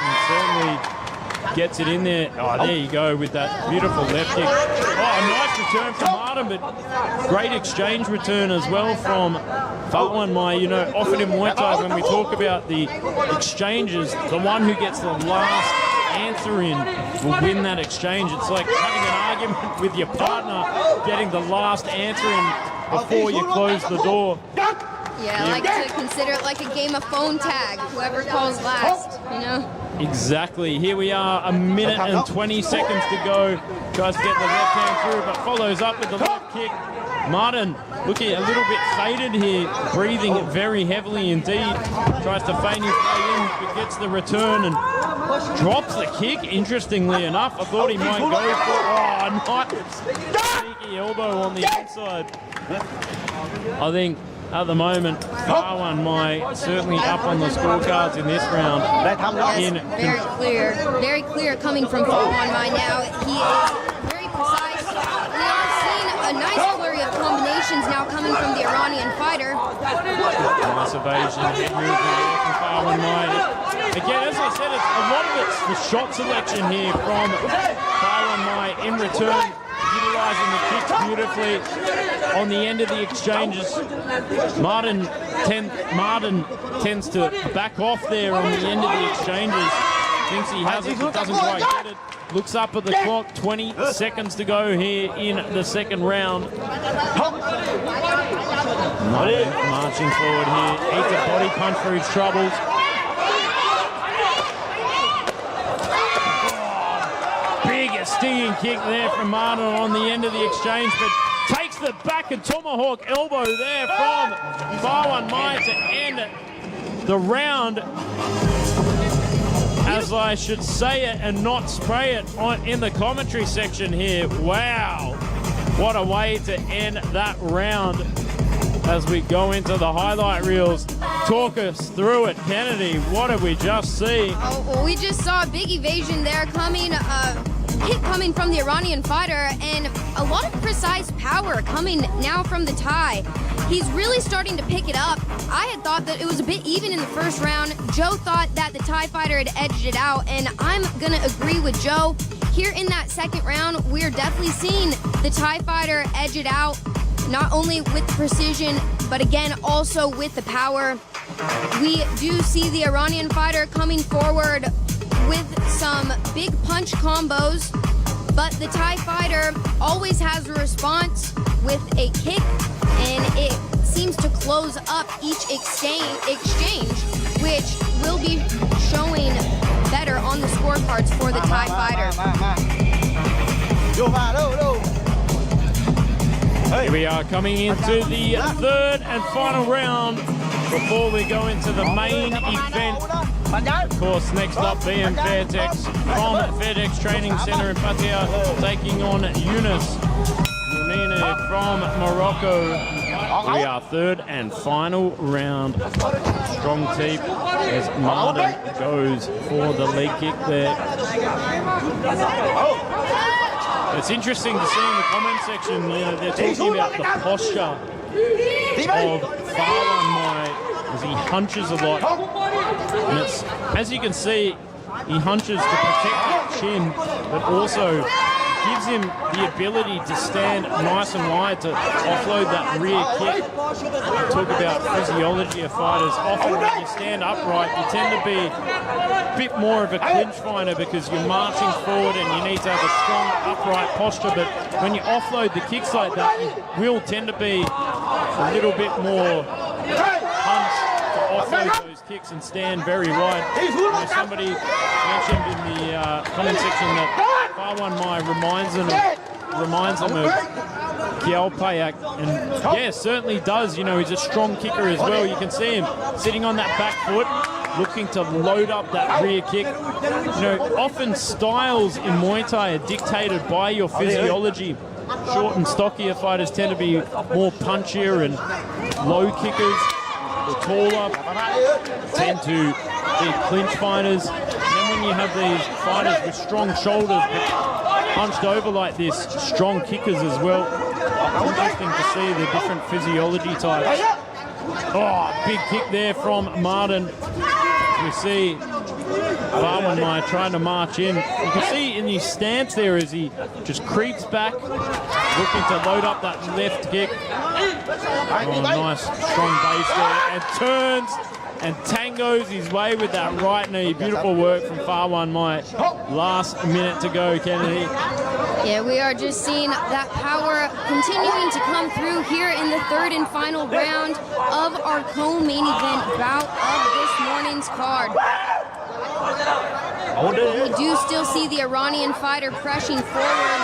and certainly gets it in there. Oh, there you go with that beautiful left kick. Oh, a nice return from Martin, but great exchange return as well from Fawan Mai. You know, often in Muay Thai when we talk about the exchanges, the one who gets the last answer in will win that exchange. It's like having an argument with your partner, getting the last answer in before you close the door. Yeah, I like to consider it like a game of phone tag. Whoever calls last, you know? Exactly. Here we are, a minute and 20 seconds to go. Tries to get the left hand through, but follows up with the left kick. Martin looking a little bit faded here, breathing very heavily indeed. Tries to feint his way in, but gets the return and drops the kick, interestingly enough. I thought he might go for a nice sneaky elbow on the inside. I think at the moment, Fawan Mai certainly up on the scorecards in this round. Yes, very clear coming from Fawan Mai now. He is very precise. We are seeing a nice flurry of combinations now coming from the Iranian fighter. Nice evasion, head movement there from Fawan Mai. Again, as I said, a lot of it's the shot selection here from Fawan Mai in return, utilising the kicks beautifully on the end of the exchanges. Martin tends to back off there on the end of the exchanges. Thinks he has it, but doesn't quite get it. Looks up at the clock, 20 seconds to go here in the second round. Martin marching forward here, eats a body punch for his troubles. Big stinging kick there from Martin on the end of the exchange, but takes the back and tomahawk elbow there from Fawan Mai to end the round. As I should say it and not spray it in the commentary section here. Wow, what a way to end that round. As we go into the highlight reels, talk us through it, Kennedy. What did we just see? Oh, well, we just saw a big evasion there coming, hit coming from the Iranian fighter, and a lot of precise power coming now from the Thai. He's really starting to pick it up. I had thought that it was a bit even in the first round. Joe thought that the Thai fighter had edged it out, and I'm gonna agree with Joe. Here in that second round, we're definitely seeing the Thai fighter edge it out, not only with precision, but again, also with the power. We do see the Iranian fighter coming forward with some big punch combos, but the Thai fighter always has a response with a kick, and it seems to close up each exchange, which will be showing better on the scorecards for the Thai fighter. Here we are coming into the third and final round before we go into the main event. Of course, next up, BM Fairtex from Fairtex Training Centre in Pattaya, taking on Yunus Lumpinee from Morocco. We are third and final round. Strong teep as Martin goes for the leg kick there. It's interesting to see in the comment section, you know, they're talking about the posture of Fawan Mai as he hunches a lot. And it's, as you can see, he hunches to protect his chin, but also gives him the ability to stand nice and wide to offload that rear kick. Talk about physiology of fighters. Often when you stand upright, you tend to be a bit more of a clinch fighter because you're marching forward and you need to have a strong upright posture. But when you offload the kicks like that, you will tend to be a little bit more punched to offload those kicks and stand very wide. You know, somebody mentioned in the comment section that Fawan Mai reminds them of Gyal Payak, and yeah, certainly does. You know, he's a strong kicker as well. You can see him sitting on that back foot, looking to load up that rear kick. You know, often styles in Muay Thai are dictated by your physiology. Short and stockier fighters tend to be more punchier and low kickers. The taller tend to be clinch fighters. And then when you have these fighters with strong shoulders but punched over like this, strong kickers as well. Interesting to see the different physiology types. Oh, big kick there from Martin. We see Farwan Mai trying to march in. You can see in his stance there as he just creeps back, looking to load up that left kick. Oh, nice strong base there, and turns and tangos his way with that right knee. Beautiful work from Farwan Mai. Last minute to go, Kennedy. Yeah, we are just seeing that power continuing to come through here in the third and final round of our co-main event bout of this morning's card. We do still see the Iranian fighter pressing forward,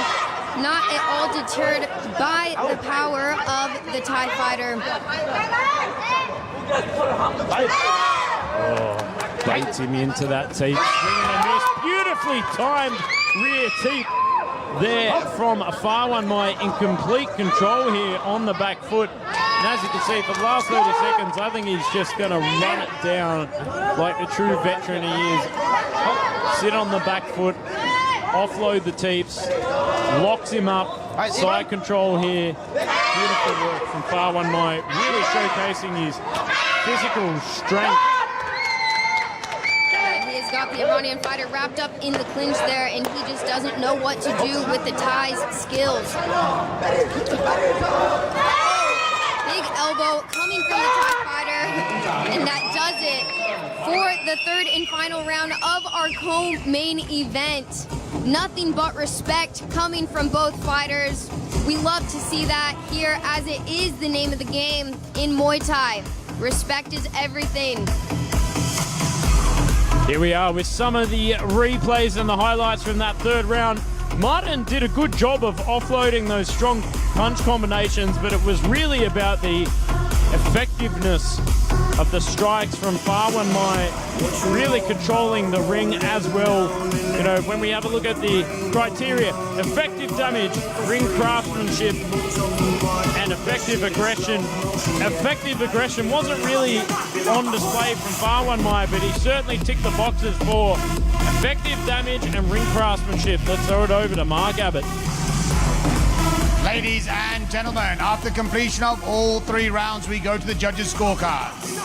not at all deterred by the power of the Thai fighter. Oh, baits him into that teep. Swing and a miss. Beautifully timed rear teep there from Farwan Mai, in complete control here on the back foot. And as you can see, for the last 30 seconds, I think he's just going to run it down like the true veteran he is. Sit on the back foot, offload the teeps, locks him up, side control here. Beautiful work from Farwan Mai, really showcasing his physical strength. He's got the Iranian fighter wrapped up in the clinch there, and he just doesn't know what to do with the Thai's skills. Big elbow coming from the Thai fighter, and that does it for the third and final round of our co-main event. Nothing but respect coming from both fighters. We love to see that here, as it is the name of the game in Muay Thai. Respect is everything. Here we are with some of the replays and the highlights from that third round. Martin did a good job of offloading those strong punch combinations, but it was really about the effectiveness of the strikes from Farwan Mai, really controlling the ring as well. You know, when we have a look at the criteria, effective damage, ring craftsmanship, and effective aggression. Effective aggression wasn't really on display from Farwan Mai, but he certainly ticked the boxes for effective damage and ring craftsmanship. Let's throw it over to Mark Abbott. Ladies and gentlemen, after completion of all 3 rounds, we go to the judges' scorecards.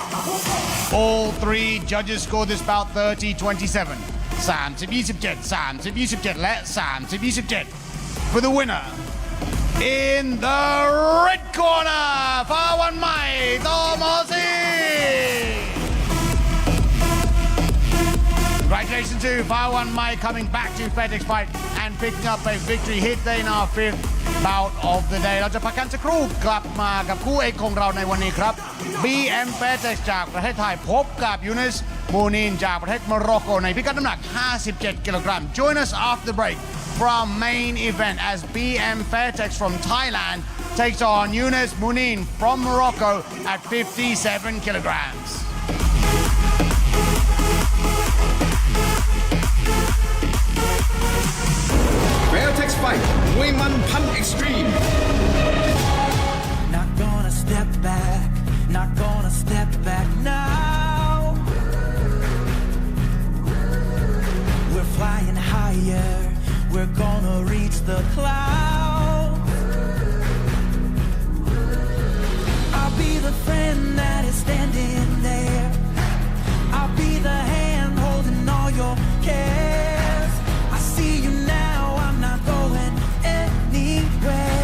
All 3 judges scored this bout 30-27. 30-27, 30-27 และ 30-27. For the winner, in the red corner, Farwan Mai Tomosi. Congratulations to Farwan Mai coming back to Fairtex fight and picking up a victory hit there in our 5th bout of the day. เราจะพักกันสักครู่กลับมากับคู่เอกของเราในวันนี้ครับ BM Fairtex จากประเทศไทยพบกับยูนิส มูนีนจากประเทศโมร็อกโกในพิกัดน้ำหนัก 57 กิโลกรัม Join us after the break from main event as BM Fairtex from Thailand takes on Yunus Munin from Morocco at 57 kilograms. Fairtex Fight มวยมันพัน Extreme. Not gonna step back, not gonna step back now. We're flying higher, we're gonna reach the clouds. I'll be the friend that is standing there. I'll be the hand holding all your cares. I see you now, I'm not going anywhere.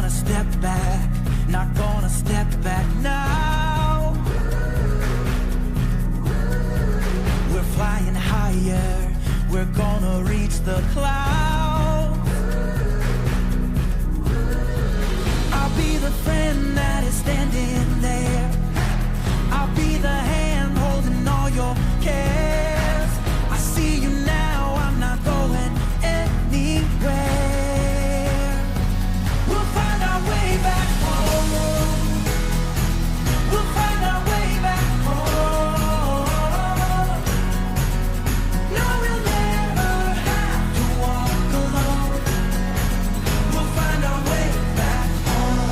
gonna step back, not gonna step back now. We're flying higher, we're gonna reach the clouds. I'll be the friend that is standing there. I'll be the hand holding all your cares. I see you now, I'm not going anywhere. We'll find our way back home. We'll find our way back home. No, we'll never have to walk alone. We'll find our way back home.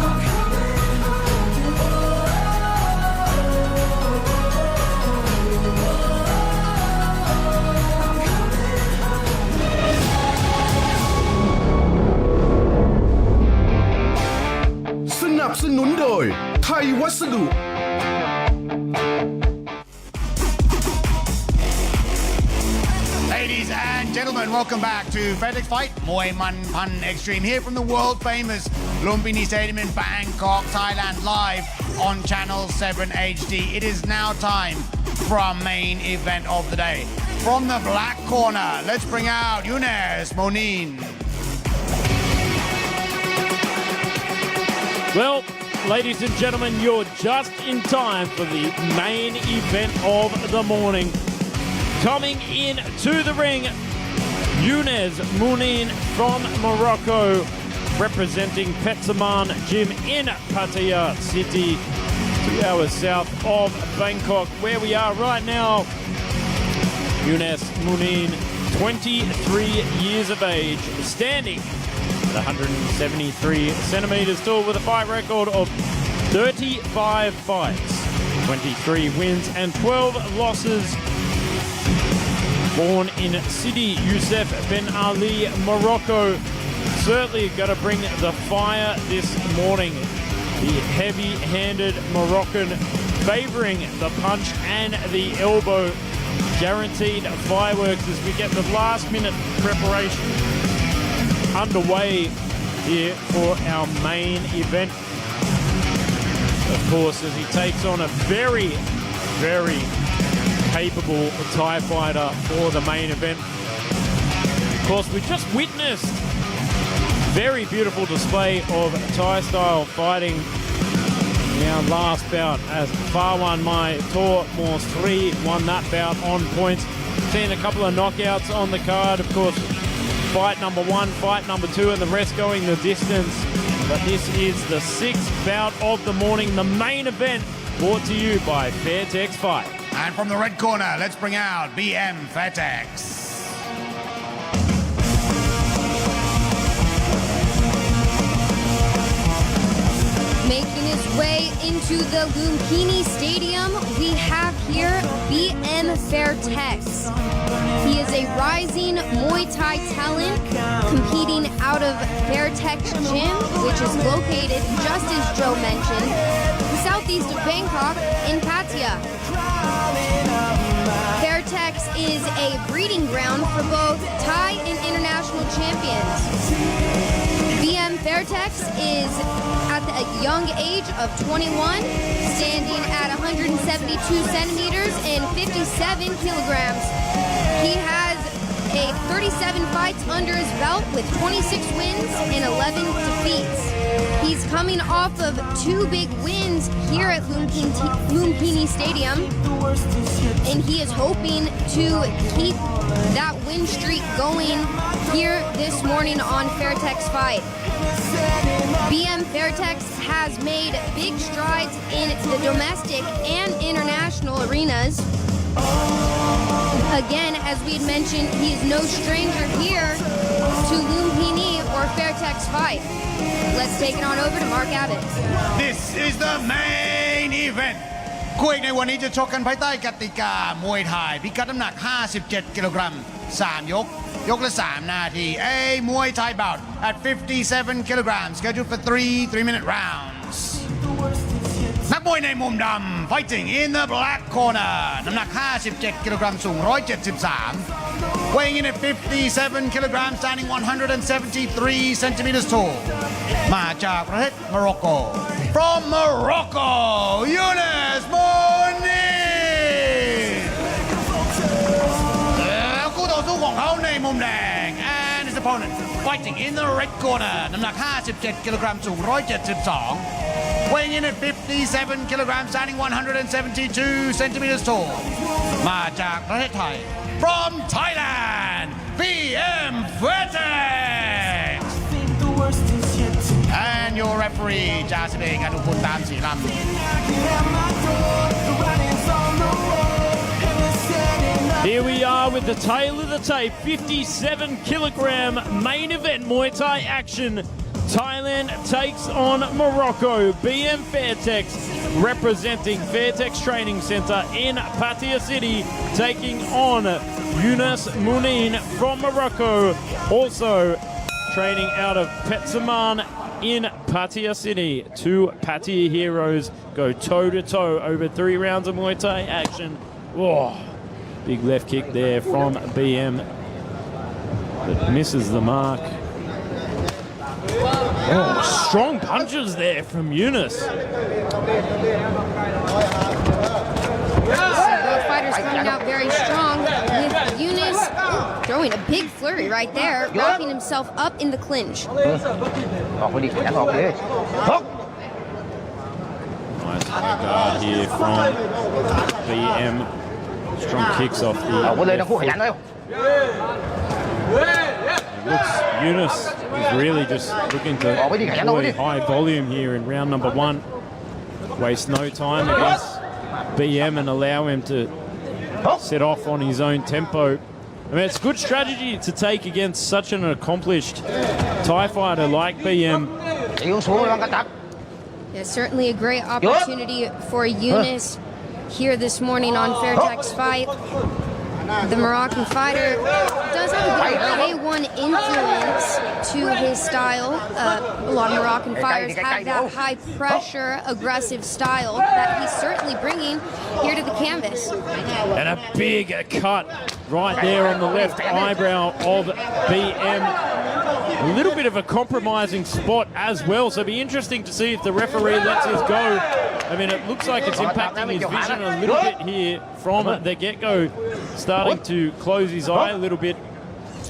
I'm coming home. สนับสนุนโดยไทยวัสดุ Ladies and gentlemen, welcome back to Fairtex Fight Muay Man Pan Extreme here from the world famous Lumpinee Stadium in Bangkok, Thailand, live on Channel 7 HD. It is now time for our main event of the day. From the black corner, let's bring out Younes Monin. Well, ladies and gentlemen, you're just in time for the main event of the morning. Coming in to the ring, Younes Monin from Morocco, representing Petsaman Gym in Pattaya City, 2 hours south of Bangkok, where we are right now. Younes Monin, 23 years of age, standing at 173 centimeters tall with a fight record of 35 fights, 23 wins and 12 losses. Born in Sidi Youssef Ben Ali, Morocco. Certainly got to bring the fire this morning. The heavy-handed Moroccan favoring the punch and the elbow. Guaranteed fireworks as we get the last-minute preparation underway here for our main event. Of course, as he takes on a very, very capable Thai fighter for the main event. Of course, we just witnessed very beautiful display of Thai-style fighting in our last bout as Farwan Mai Tor Morse 3 won that bout on points. Seen a couple of knockouts on the card. Of course, fight number 1, fight number 2, and the rest going the distance. But this is the 6th bout of the morning, the main event, brought to you by Fairtex Fight. And from the red corner, let's bring out BM Fairtex. Making his way into the Lumpinee Stadium, we have here BM Fairtex. He is a rising Muay Thai talent competing out of Fairtex Gym, which is located, just as Joe mentioned, southeast of Bangkok in Pattaya. Fairtex is a breeding ground for both Thai and international champions. BM Fairtex is at the young age of 21, standing at 172 centimeters and 57 kilograms. He has 37 fights under his belt with 26 wins and 11 defeats. He's coming off of 2 big wins here at Lumpinee Stadium, and he is hoping to keep that win streak going here this morning on Fairtex Fight. BM Fairtex has made big strides in the domestic and international arenas. Again, as we had mentioned, he is no stranger here to Lumpinee or Fairtex Fight. Let's take it on over to Mark Abbott. This is the main event. คู่เอกในวันนี้จะชกกันภายใต้กติกามวยไทยพิกัดน้ำหนัก 57 กิโลกรัม 3 ยก ยกละ 3 นาที A Muay Thai bout at 57 kilograms scheduled for 3 3-minute rounds. นักมวยในมุมดำ fighting in the black corner น้ำหนัก 57 กิโลกรัมสูง 173 weighing in at 57 kilograms standing 173 centimeters tall มาจากประเทศโมร็อกโก from Morocco Younes Mounir แล้วคู่ต่อสู้ของเขาในมุมแดง and his opponent fighting in the red corner น้ำหนัก 57 กิโลกรัมสูง 172 weighing in at 57 kilograms standing 172 centimeters tall มาจากประเทศไทย from Thailand BM Fairtex and your referee จ่าสิบเอกอนุพลตามศรีลำ Here we are with the tail of the tape, 57 kilogram main event Muay Thai action. Thailand takes on Morocco. BM Fairtex representing Fairtex Training Center in Pattaya City, taking on Younes Mounir from Morocco, also training out of Petsaman in Pattaya City. Two Pattaya heroes go toe-to-toe over 3 rounds of Muay Thai action. Whoa. Big left kick there from BM that misses the mark. Oh, strong punches there from Younes. Both fighters coming out very strong with Younes throwing a big flurry right there, wrapping himself up in the clinch. Nice high guard here from BM. Strong kicks off the Younes is really just looking to enjoy high volume here in round number 1. Waste no time against BM and allow him to set off on his own tempo. I mean, it's good strategy to take against such an accomplished Thai fighter like BM. Yeah, certainly a great opportunity for Younes here this morning on Fairtex Fight. The Moroccan fighter does have a bit of K1 influence to his style. A lot of Moroccan fighters have that high-pressure, aggressive style that he's certainly bringing here to the canvas. And a big cut right there on the left eyebrow of BM. A little bit of a compromising spot as well, so it'll be interesting to see if the referee lets this go. I mean, it looks like it's impacting his vision a little bit here from the get-go, starting to close his eye a little bit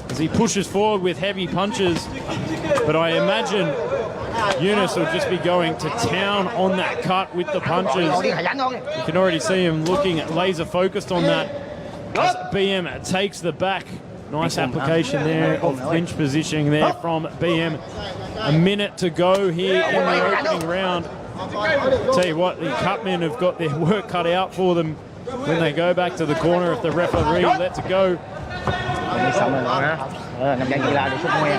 as he pushes forward with heavy punches. But I imagine Younes will just be going to town on that cut with the punches. You can already see him looking laser-focused on that as BM takes the back. Nice application there of clinch positioning there from BM. A minute to go here in the opening round. Tell you what, the cutmen have got their work cut out for them when they go back to the corner if the referee lets it go. They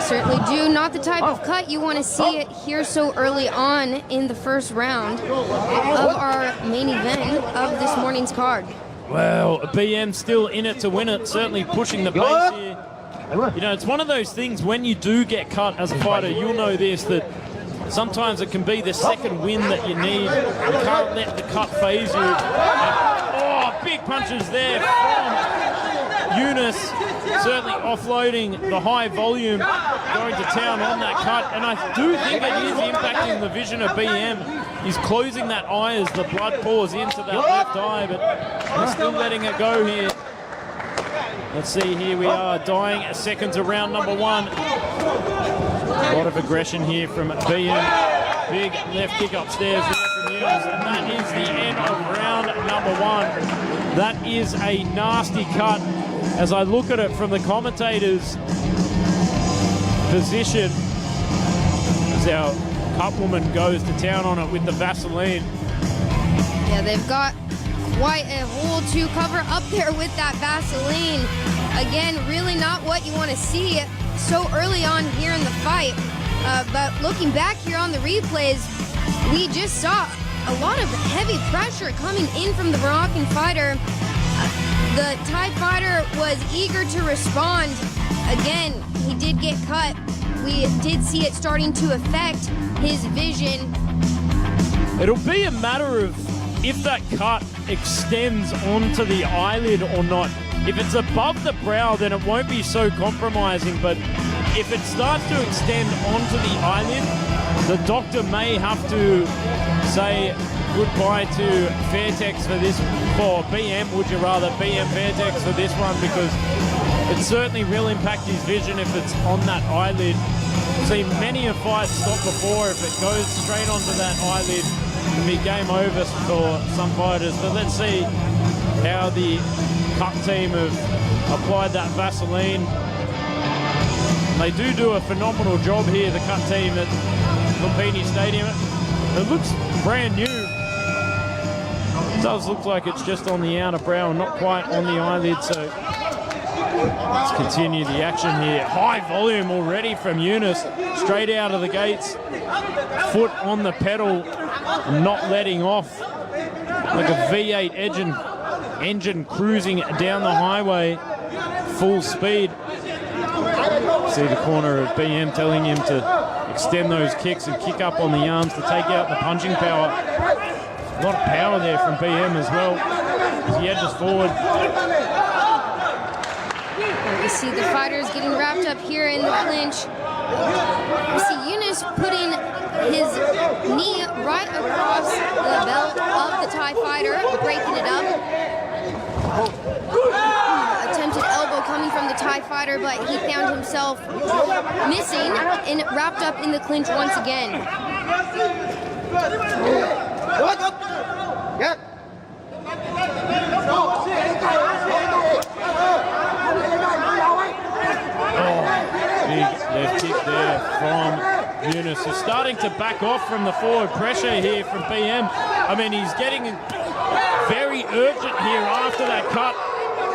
certainly do. Not the type of cut you want to see it here so early on in the first round of our main event of this morning's card. Well, BM still in it to win it, certainly pushing the pace here. You know, it's one of those things when you do get cut as a fighter, you'll know this, that sometimes it can be the second win that you need. You can't let the cut phase you. Oh, big punches there from Younes, certainly offloading the high volume, going to town on that cut. And I do think it is impacting the vision of BM. He's closing that eye as the blood pours into that left eye, but he's still letting it go here. Let's see, here we are, dying seconds of round number 1. A lot of aggression here from BM. Big left kick upstairs there from Younes, and that is the end of round number 1. That is a nasty cut. As I look at it from the commentators' position, as our cut woman goes to town on it with the Vaseline. Yeah, they've got quite a hole to cover up there with that Vaseline. Again, really not what you want to see so early on here in the fight. But looking back here on the replays, we just saw a lot of heavy pressure coming in from the Moroccan fighter. The Thai fighter was eager to respond. Again, he did get cut. We did see it starting to affect his vision. It'll be a matter of if that cut extends onto the eyelid or not. If it's above the brow, then it won't be so compromising, but if it starts to extend onto the eyelid, the doctor may have to say goodbye to Fairtex for BM, would you rather, BM Fairtex for this one, because it certainly will impact his vision if it's on that eyelid. See, many a fight stopped before. If it goes straight onto that eyelid, it can be game over for some fighters. But let's see how the Cut team have applied that Vaseline. They do a phenomenal job here, the Cut team at Lumpinee Stadium. It looks brand new. It does look like it's just on the outer brow and not quite on the eyelid, so let's continue the action here. High volume already from Yunus, straight out of the gates. Foot on the pedal, not letting off. Like a V8 engine cruising down the highway, full speed. See the corner of BM telling him to extend those kicks and kick up on the arms to take out the punching power. A lot of power there from BM as well as he edges forward. We see the fighters getting wrapped up here in the clinch. We see Yunus putting his knee right across the belt of the Thai fighter, breaking it up. Attempted elbow coming from the Thai fighter, but he found himself missing and wrapped up in the clinch once again. Big left kick there from Yunus. He's starting to back off from the forward pressure here from BM. I mean, he's getting very urgent here after that cut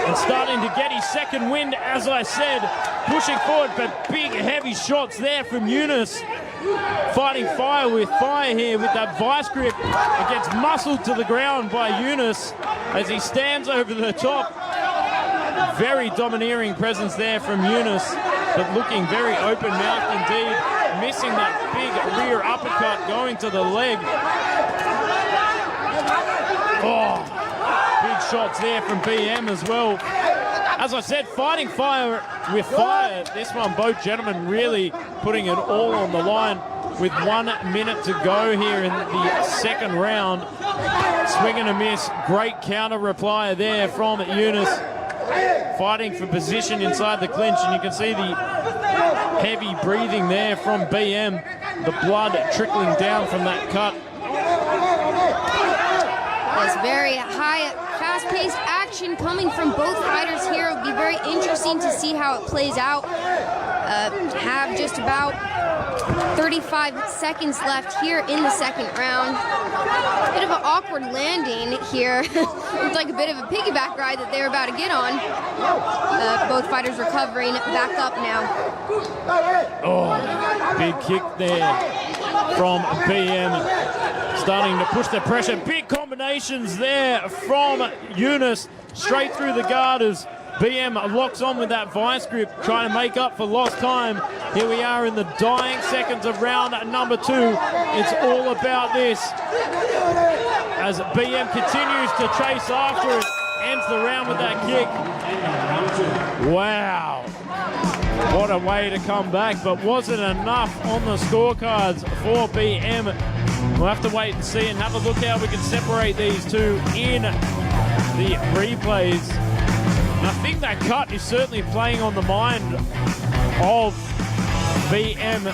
and starting to get his second wind, as I said, pushing forward, but big heavy shots there from Yunus. Fighting fire with fire here with that vice grip. It gets muscled to the ground by Yunus as he stands over the top. Very domineering presence there from Yunus, but looking very open-mouthed indeed. Missing that big rear uppercut going to the leg. Oh, big shots there from BM as well. As I said, fighting fire with fire. This one, both gentlemen really putting it all on the line with 1 minute to go here in the second round. Swing and a miss. Great counter reply there from Yunus. Fighting for position inside the clinch, and you can see the heavy breathing there from BM. The blood trickling down from that cut. There's very high, fast-paced action coming from both fighters here. It'll be very interesting to see how it plays out. Have just about 35 seconds left here in the second round. Bit of an awkward landing here. Looked like a bit of a piggyback ride that they're about to get on. Both fighters recovering back up now. Oh, big kick there from BM. Starting to push the pressure. Big combinations there from Yunus. Straight through the guard as BM locks on with that vice grip, trying to make up for lost time. Here we are in the dying seconds of round number 2. It's all about this. As BM continues to chase after it, ends the round with that kick. Wow. What a way to come back, but wasn't enough on the scorecards for BM. We'll have to wait and see and have a look how we can separate these two in the replays. And I think that cut is certainly playing on the mind of BM.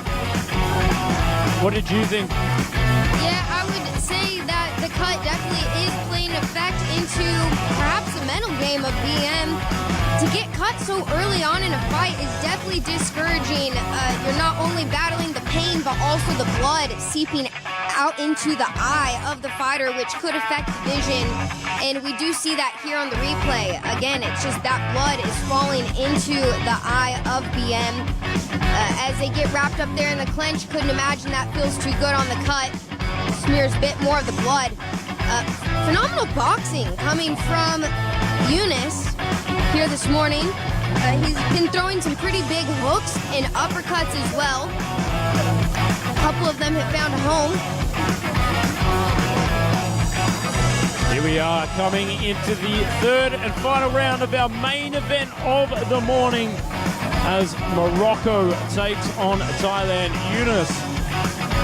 What did you think? Yeah, I would say that the cut definitely is playing an effect into perhaps the mental game of BM. To get cut so early on in a fight is definitely discouraging. You're not only battling the pain, but also the blood seeping out into the eye of the fighter, which could affect the vision. And we do see that here on the replay. Again, it's just that blood is falling into the eye of BM. As they get wrapped up there in the clinch, couldn't imagine that feels too good on the cut. Smears a bit more of the blood. Phenomenal boxing coming from Yunus here this morning. He's been throwing some pretty big hooks and uppercuts as well. A couple of them have found a home. Here we are coming into the third and final round of our main event of the morning as Morocco takes on Thailand. Yunus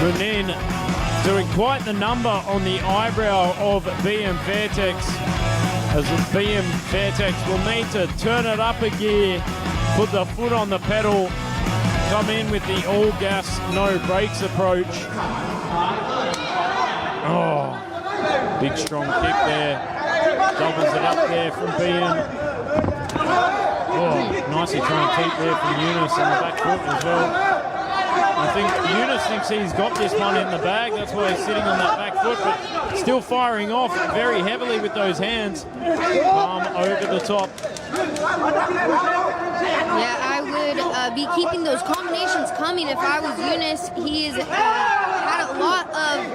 Munin doing quite the number on the eyebrow of BM Fairtex, as BM Fairtex will need to turn it up a gear, put the foot on the pedal, come in with the all gas, no brakes approach. Oh, big strong kick there. Doubles it up there from BM. Oh, nicely trying to keep there from Yunus on the back foot as well. I think Yunus thinks he's got this one in the bag. That's why he's sitting on that back foot, but still firing off very heavily with those hands. Palm over the top. Yeah, I would be keeping those combinations coming if I was Yunus. He's had a lot of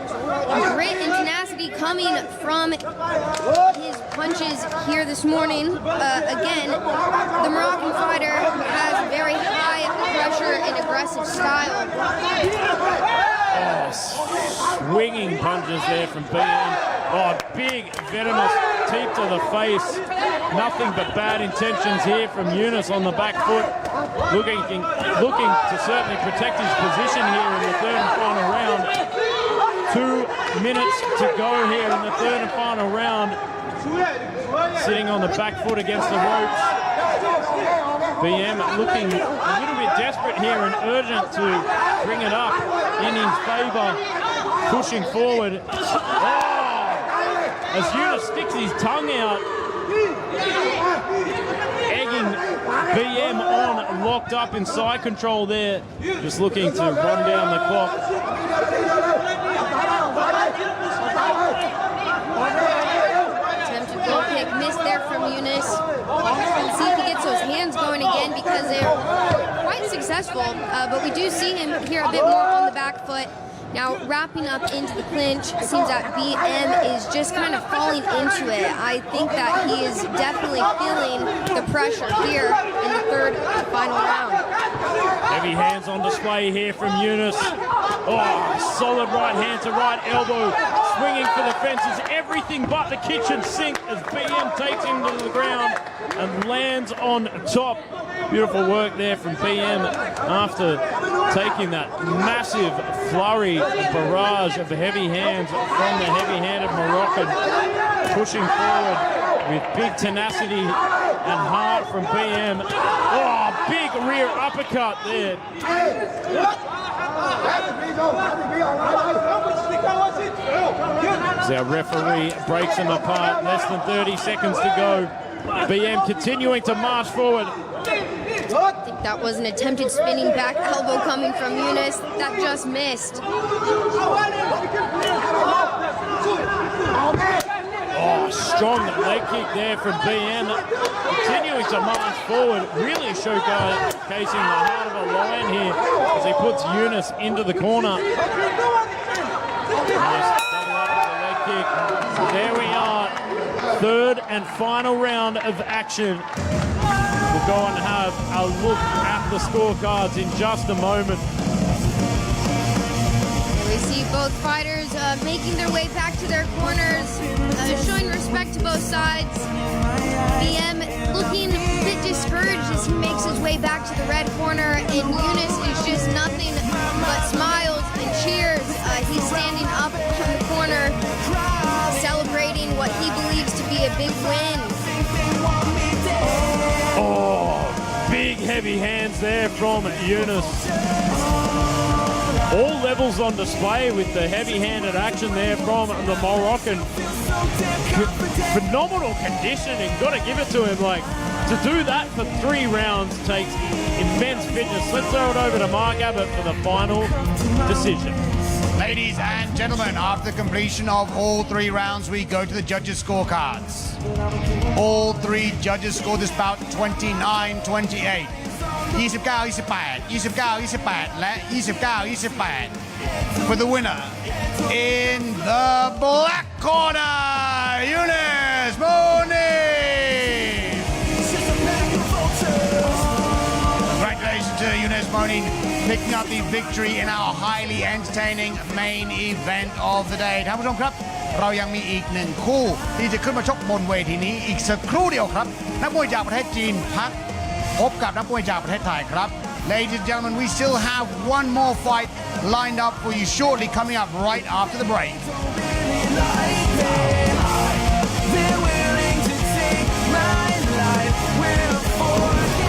grit and tenacity coming from his punches here this morning. Again, the Moroccan fighter has very high pressure and aggressive style. Oh, swinging punches there from BM. Oh, big venomous teep to the face. Nothing but bad intentions here from Yunus on the back foot. Looking to certainly protect his position here in the third and final round. 2 minutes to go here in the third and final round. Sitting on the back foot against the ropes. BM looking a little bit desperate here and urgent to bring it up in his favour. Pushing forward. Oh, as Yunus sticks his tongue out, egging BM on, locked up in side control there, just looking to run down the clock. Attempted goal kick missed there from Yunus. Let's see if he gets those hands going again, because they're quite successful, but we do see him here a bit more on the back foot. Now, wrapping up into the clinch, seems that BM is just kind of falling into it. I think that he is definitely feeling the pressure here in the third and final round. Heavy hands on display here from Yunus. Oh, solid right hand to right elbow. Swinging for the fences, everything but the kitchen sink as BM takes him to the ground and lands on top. Beautiful work there from BM after taking that massive flurry, barrage of heavy hands from the heavy-handed Moroccan, pushing forward with big tenacity and heart from BM. Oh, big rear uppercut there. As our referee breaks them apart, less than 30 seconds to go. BM continuing to march forward. I think that was an attempted spinning back elbow coming from Yunus. That just missed. Oh, strong leg kick there from BM. Continuing to march forward. Really showcasing the heart of a lion here as he puts Yunus into the corner. Nice double up with the leg kick. So there we are. Third and final round of action. We'll go and have a look at the scorecards in just a moment. We see both fighters making their way back to their corners, showing respect to both sides. BM looking a bit discouraged as he makes his way back to the red corner, and Yunus is just nothing but smiles and cheers. He's standing up from the corner, celebrating what he believes to be a big win. Oh, big heavy hands there from Yunus. All levels on display with the heavy-handed action there from the Moroccan. Phenomenal conditioning, got to give it to him. Like, to do that for 3 rounds takes immense fitness. Let's throw it over to Mark Abbott for the final decision. Ladies and gentlemen, after completion of all 3 rounds, we go to the judges' scorecards. All 3 judges scored this bout 29-28. 29-28 และ 29-28 for the winner in the black corner, Yunus Munin. Congratulations to Yunus Munin picking up the victory in our highly entertaining main event of the day. ท่านผู้ชมครับ เรายังมีอีกหนึ่งคู่ที่จะขึ้นมาชกบนเวทีนี้อีกสักครู่เดียวครับนักมวยจากประเทศจีนพักพบกับนักมวยจากประเทศไทยครับ Ladies and gentlemen, we still have one more fight lined up for you shortly coming up right after the break.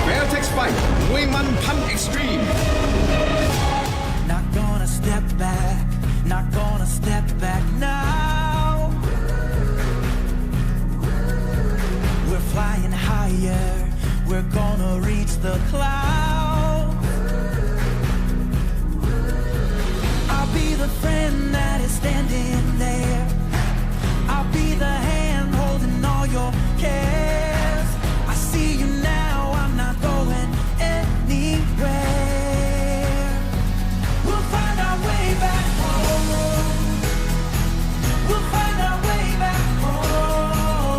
Fairtex Fight มวยมันพัน Extreme Not gonna step back, not gonna step back now. We're flying higher, we're gonna reach the clouds. I'll be the friend that is standing there. I'll be the hand holding all your cares. I see you now, I'm not going anywhere. We'll find our way back home. We'll find our way back home.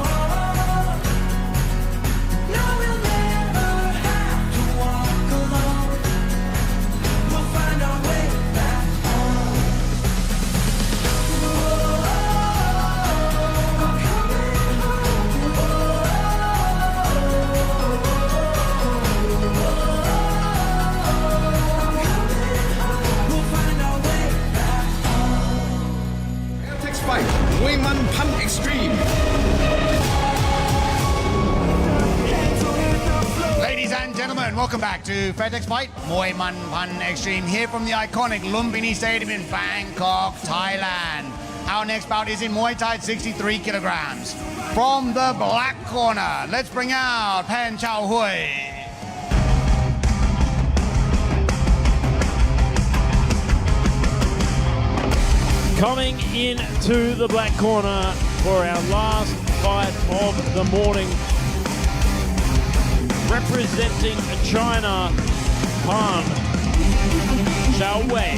No, we'll never have to walk alone. We'll find our way back home. I'm coming home. We'll find our way back home. Fairtex Fight มวยมันพัน Extreme Ladies and gentlemen, welcome back to Fairtex Fight Muay Man Pan Extreme here from the iconic Lumpinee Stadium in Bangkok, Thailand. Our next bout is in Muay Thai 63 kilograms. From the black corner, let's bring out Pan Chao Hui. Coming into the black corner for our last fight of the morning. Representing China, Pan Xiaowei,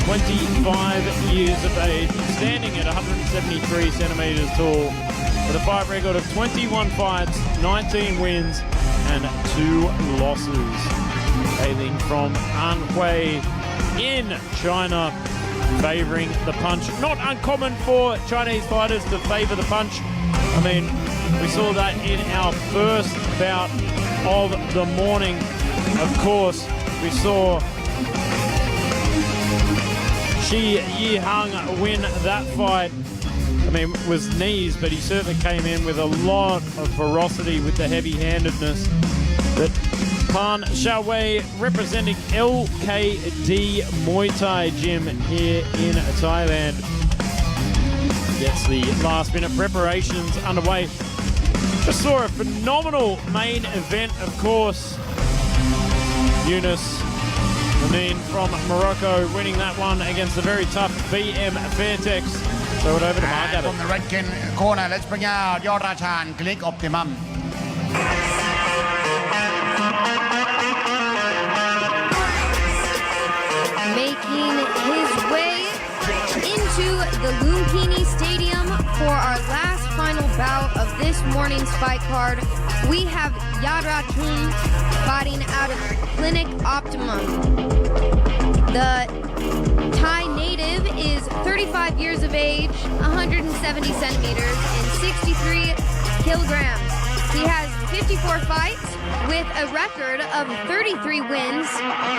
25 years of age, standing at 173 centimeters tall, with a fight record of 21 fights, 19 wins, and 2 losses. Hailing from Anhui in China, favoring the punch. Not uncommon for Chinese fighters to favor the punch. I mean, we saw that in our first bout of the morning. Of course, we saw Shi Yihang win that fight. I mean, it was knees, but he certainly came in with a lot of ferocity with the heavy-handedness. But Pan Xiaowei, representing LKD Muay Thai Gym here in Thailand, gets the last-minute preparations underway. Just saw a phenomenal main event, of course. Yunus Amin from Morocco winning that one against the very tough BM Fairtex. Throw it over to Mark And Abbott. from the red corner, let's bring out Yorachan Click Optimum. Making his way into the Lumpinee Stadium for our last final bout of this morning's fight card. We have Yaratun fighting out of Clinic Optimum. The Thai native is 35 years of age, 170 centimeters, and 63 kilograms. He has 54 fights with a record of 33 wins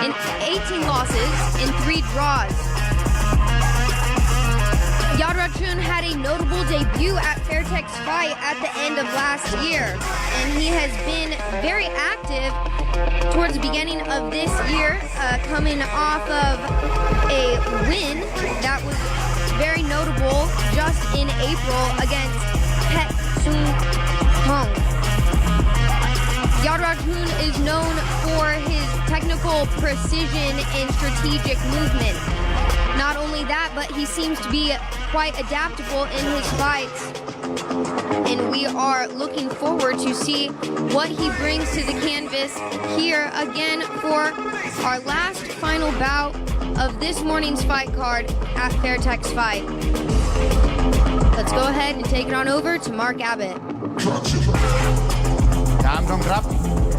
and 18 losses and 3 draws. Yadrachun had a notable debut at Fairtex Fight at the end of last year, and he has been very active towards the beginning of this year, coming off of a win that was very notable just in April against Pet Sung Hong. Yadrachun is known for his technical precision and strategic movement. Not only that, but he seems to be quite adaptable in his fights. And we are looking forward to see what he brings to the canvas here again for our last final bout of this morning's fight card at Fairtex Fight. Let's go ahead and take it on over to Mark Abbott. ตามชมครับ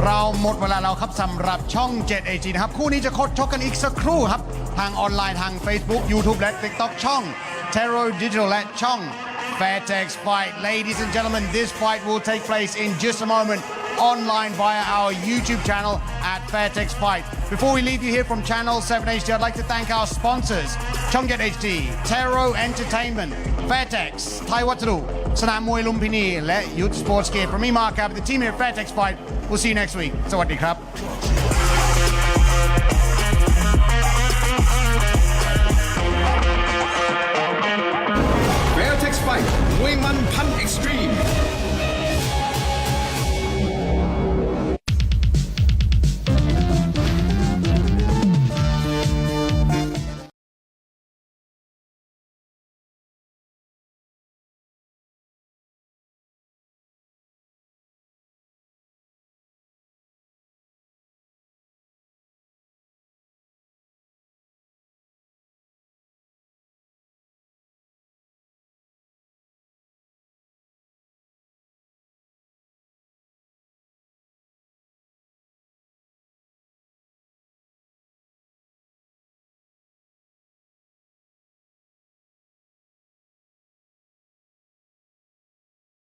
เราหมดเวลาแล้วครับสำหรับช่อง 7AG นะครับคู่นี้จะชกกันอีกสักครู่ครับทางออนไลน์ทาง Facebook YouTube และ TikTok ช่อง Tero Digital และช่อง Fairtex Fight. Ladies and gentlemen, this fight will take place in just a moment online via our YouTube channel at Fairtex Fight. Before we leave you here from Channel 7 HD, I'd like to thank our sponsors, Chongget HD, Tero Entertainment, Fairtex, Thai Wataru, สนามมวยลุมพินี และยุทธสปอร์ตสเกตประมีมาครับ The team here at Fairtex Fight. We'll see you next week. สวัสดีครับ Fairtex Fight มวยมันพัน Extreme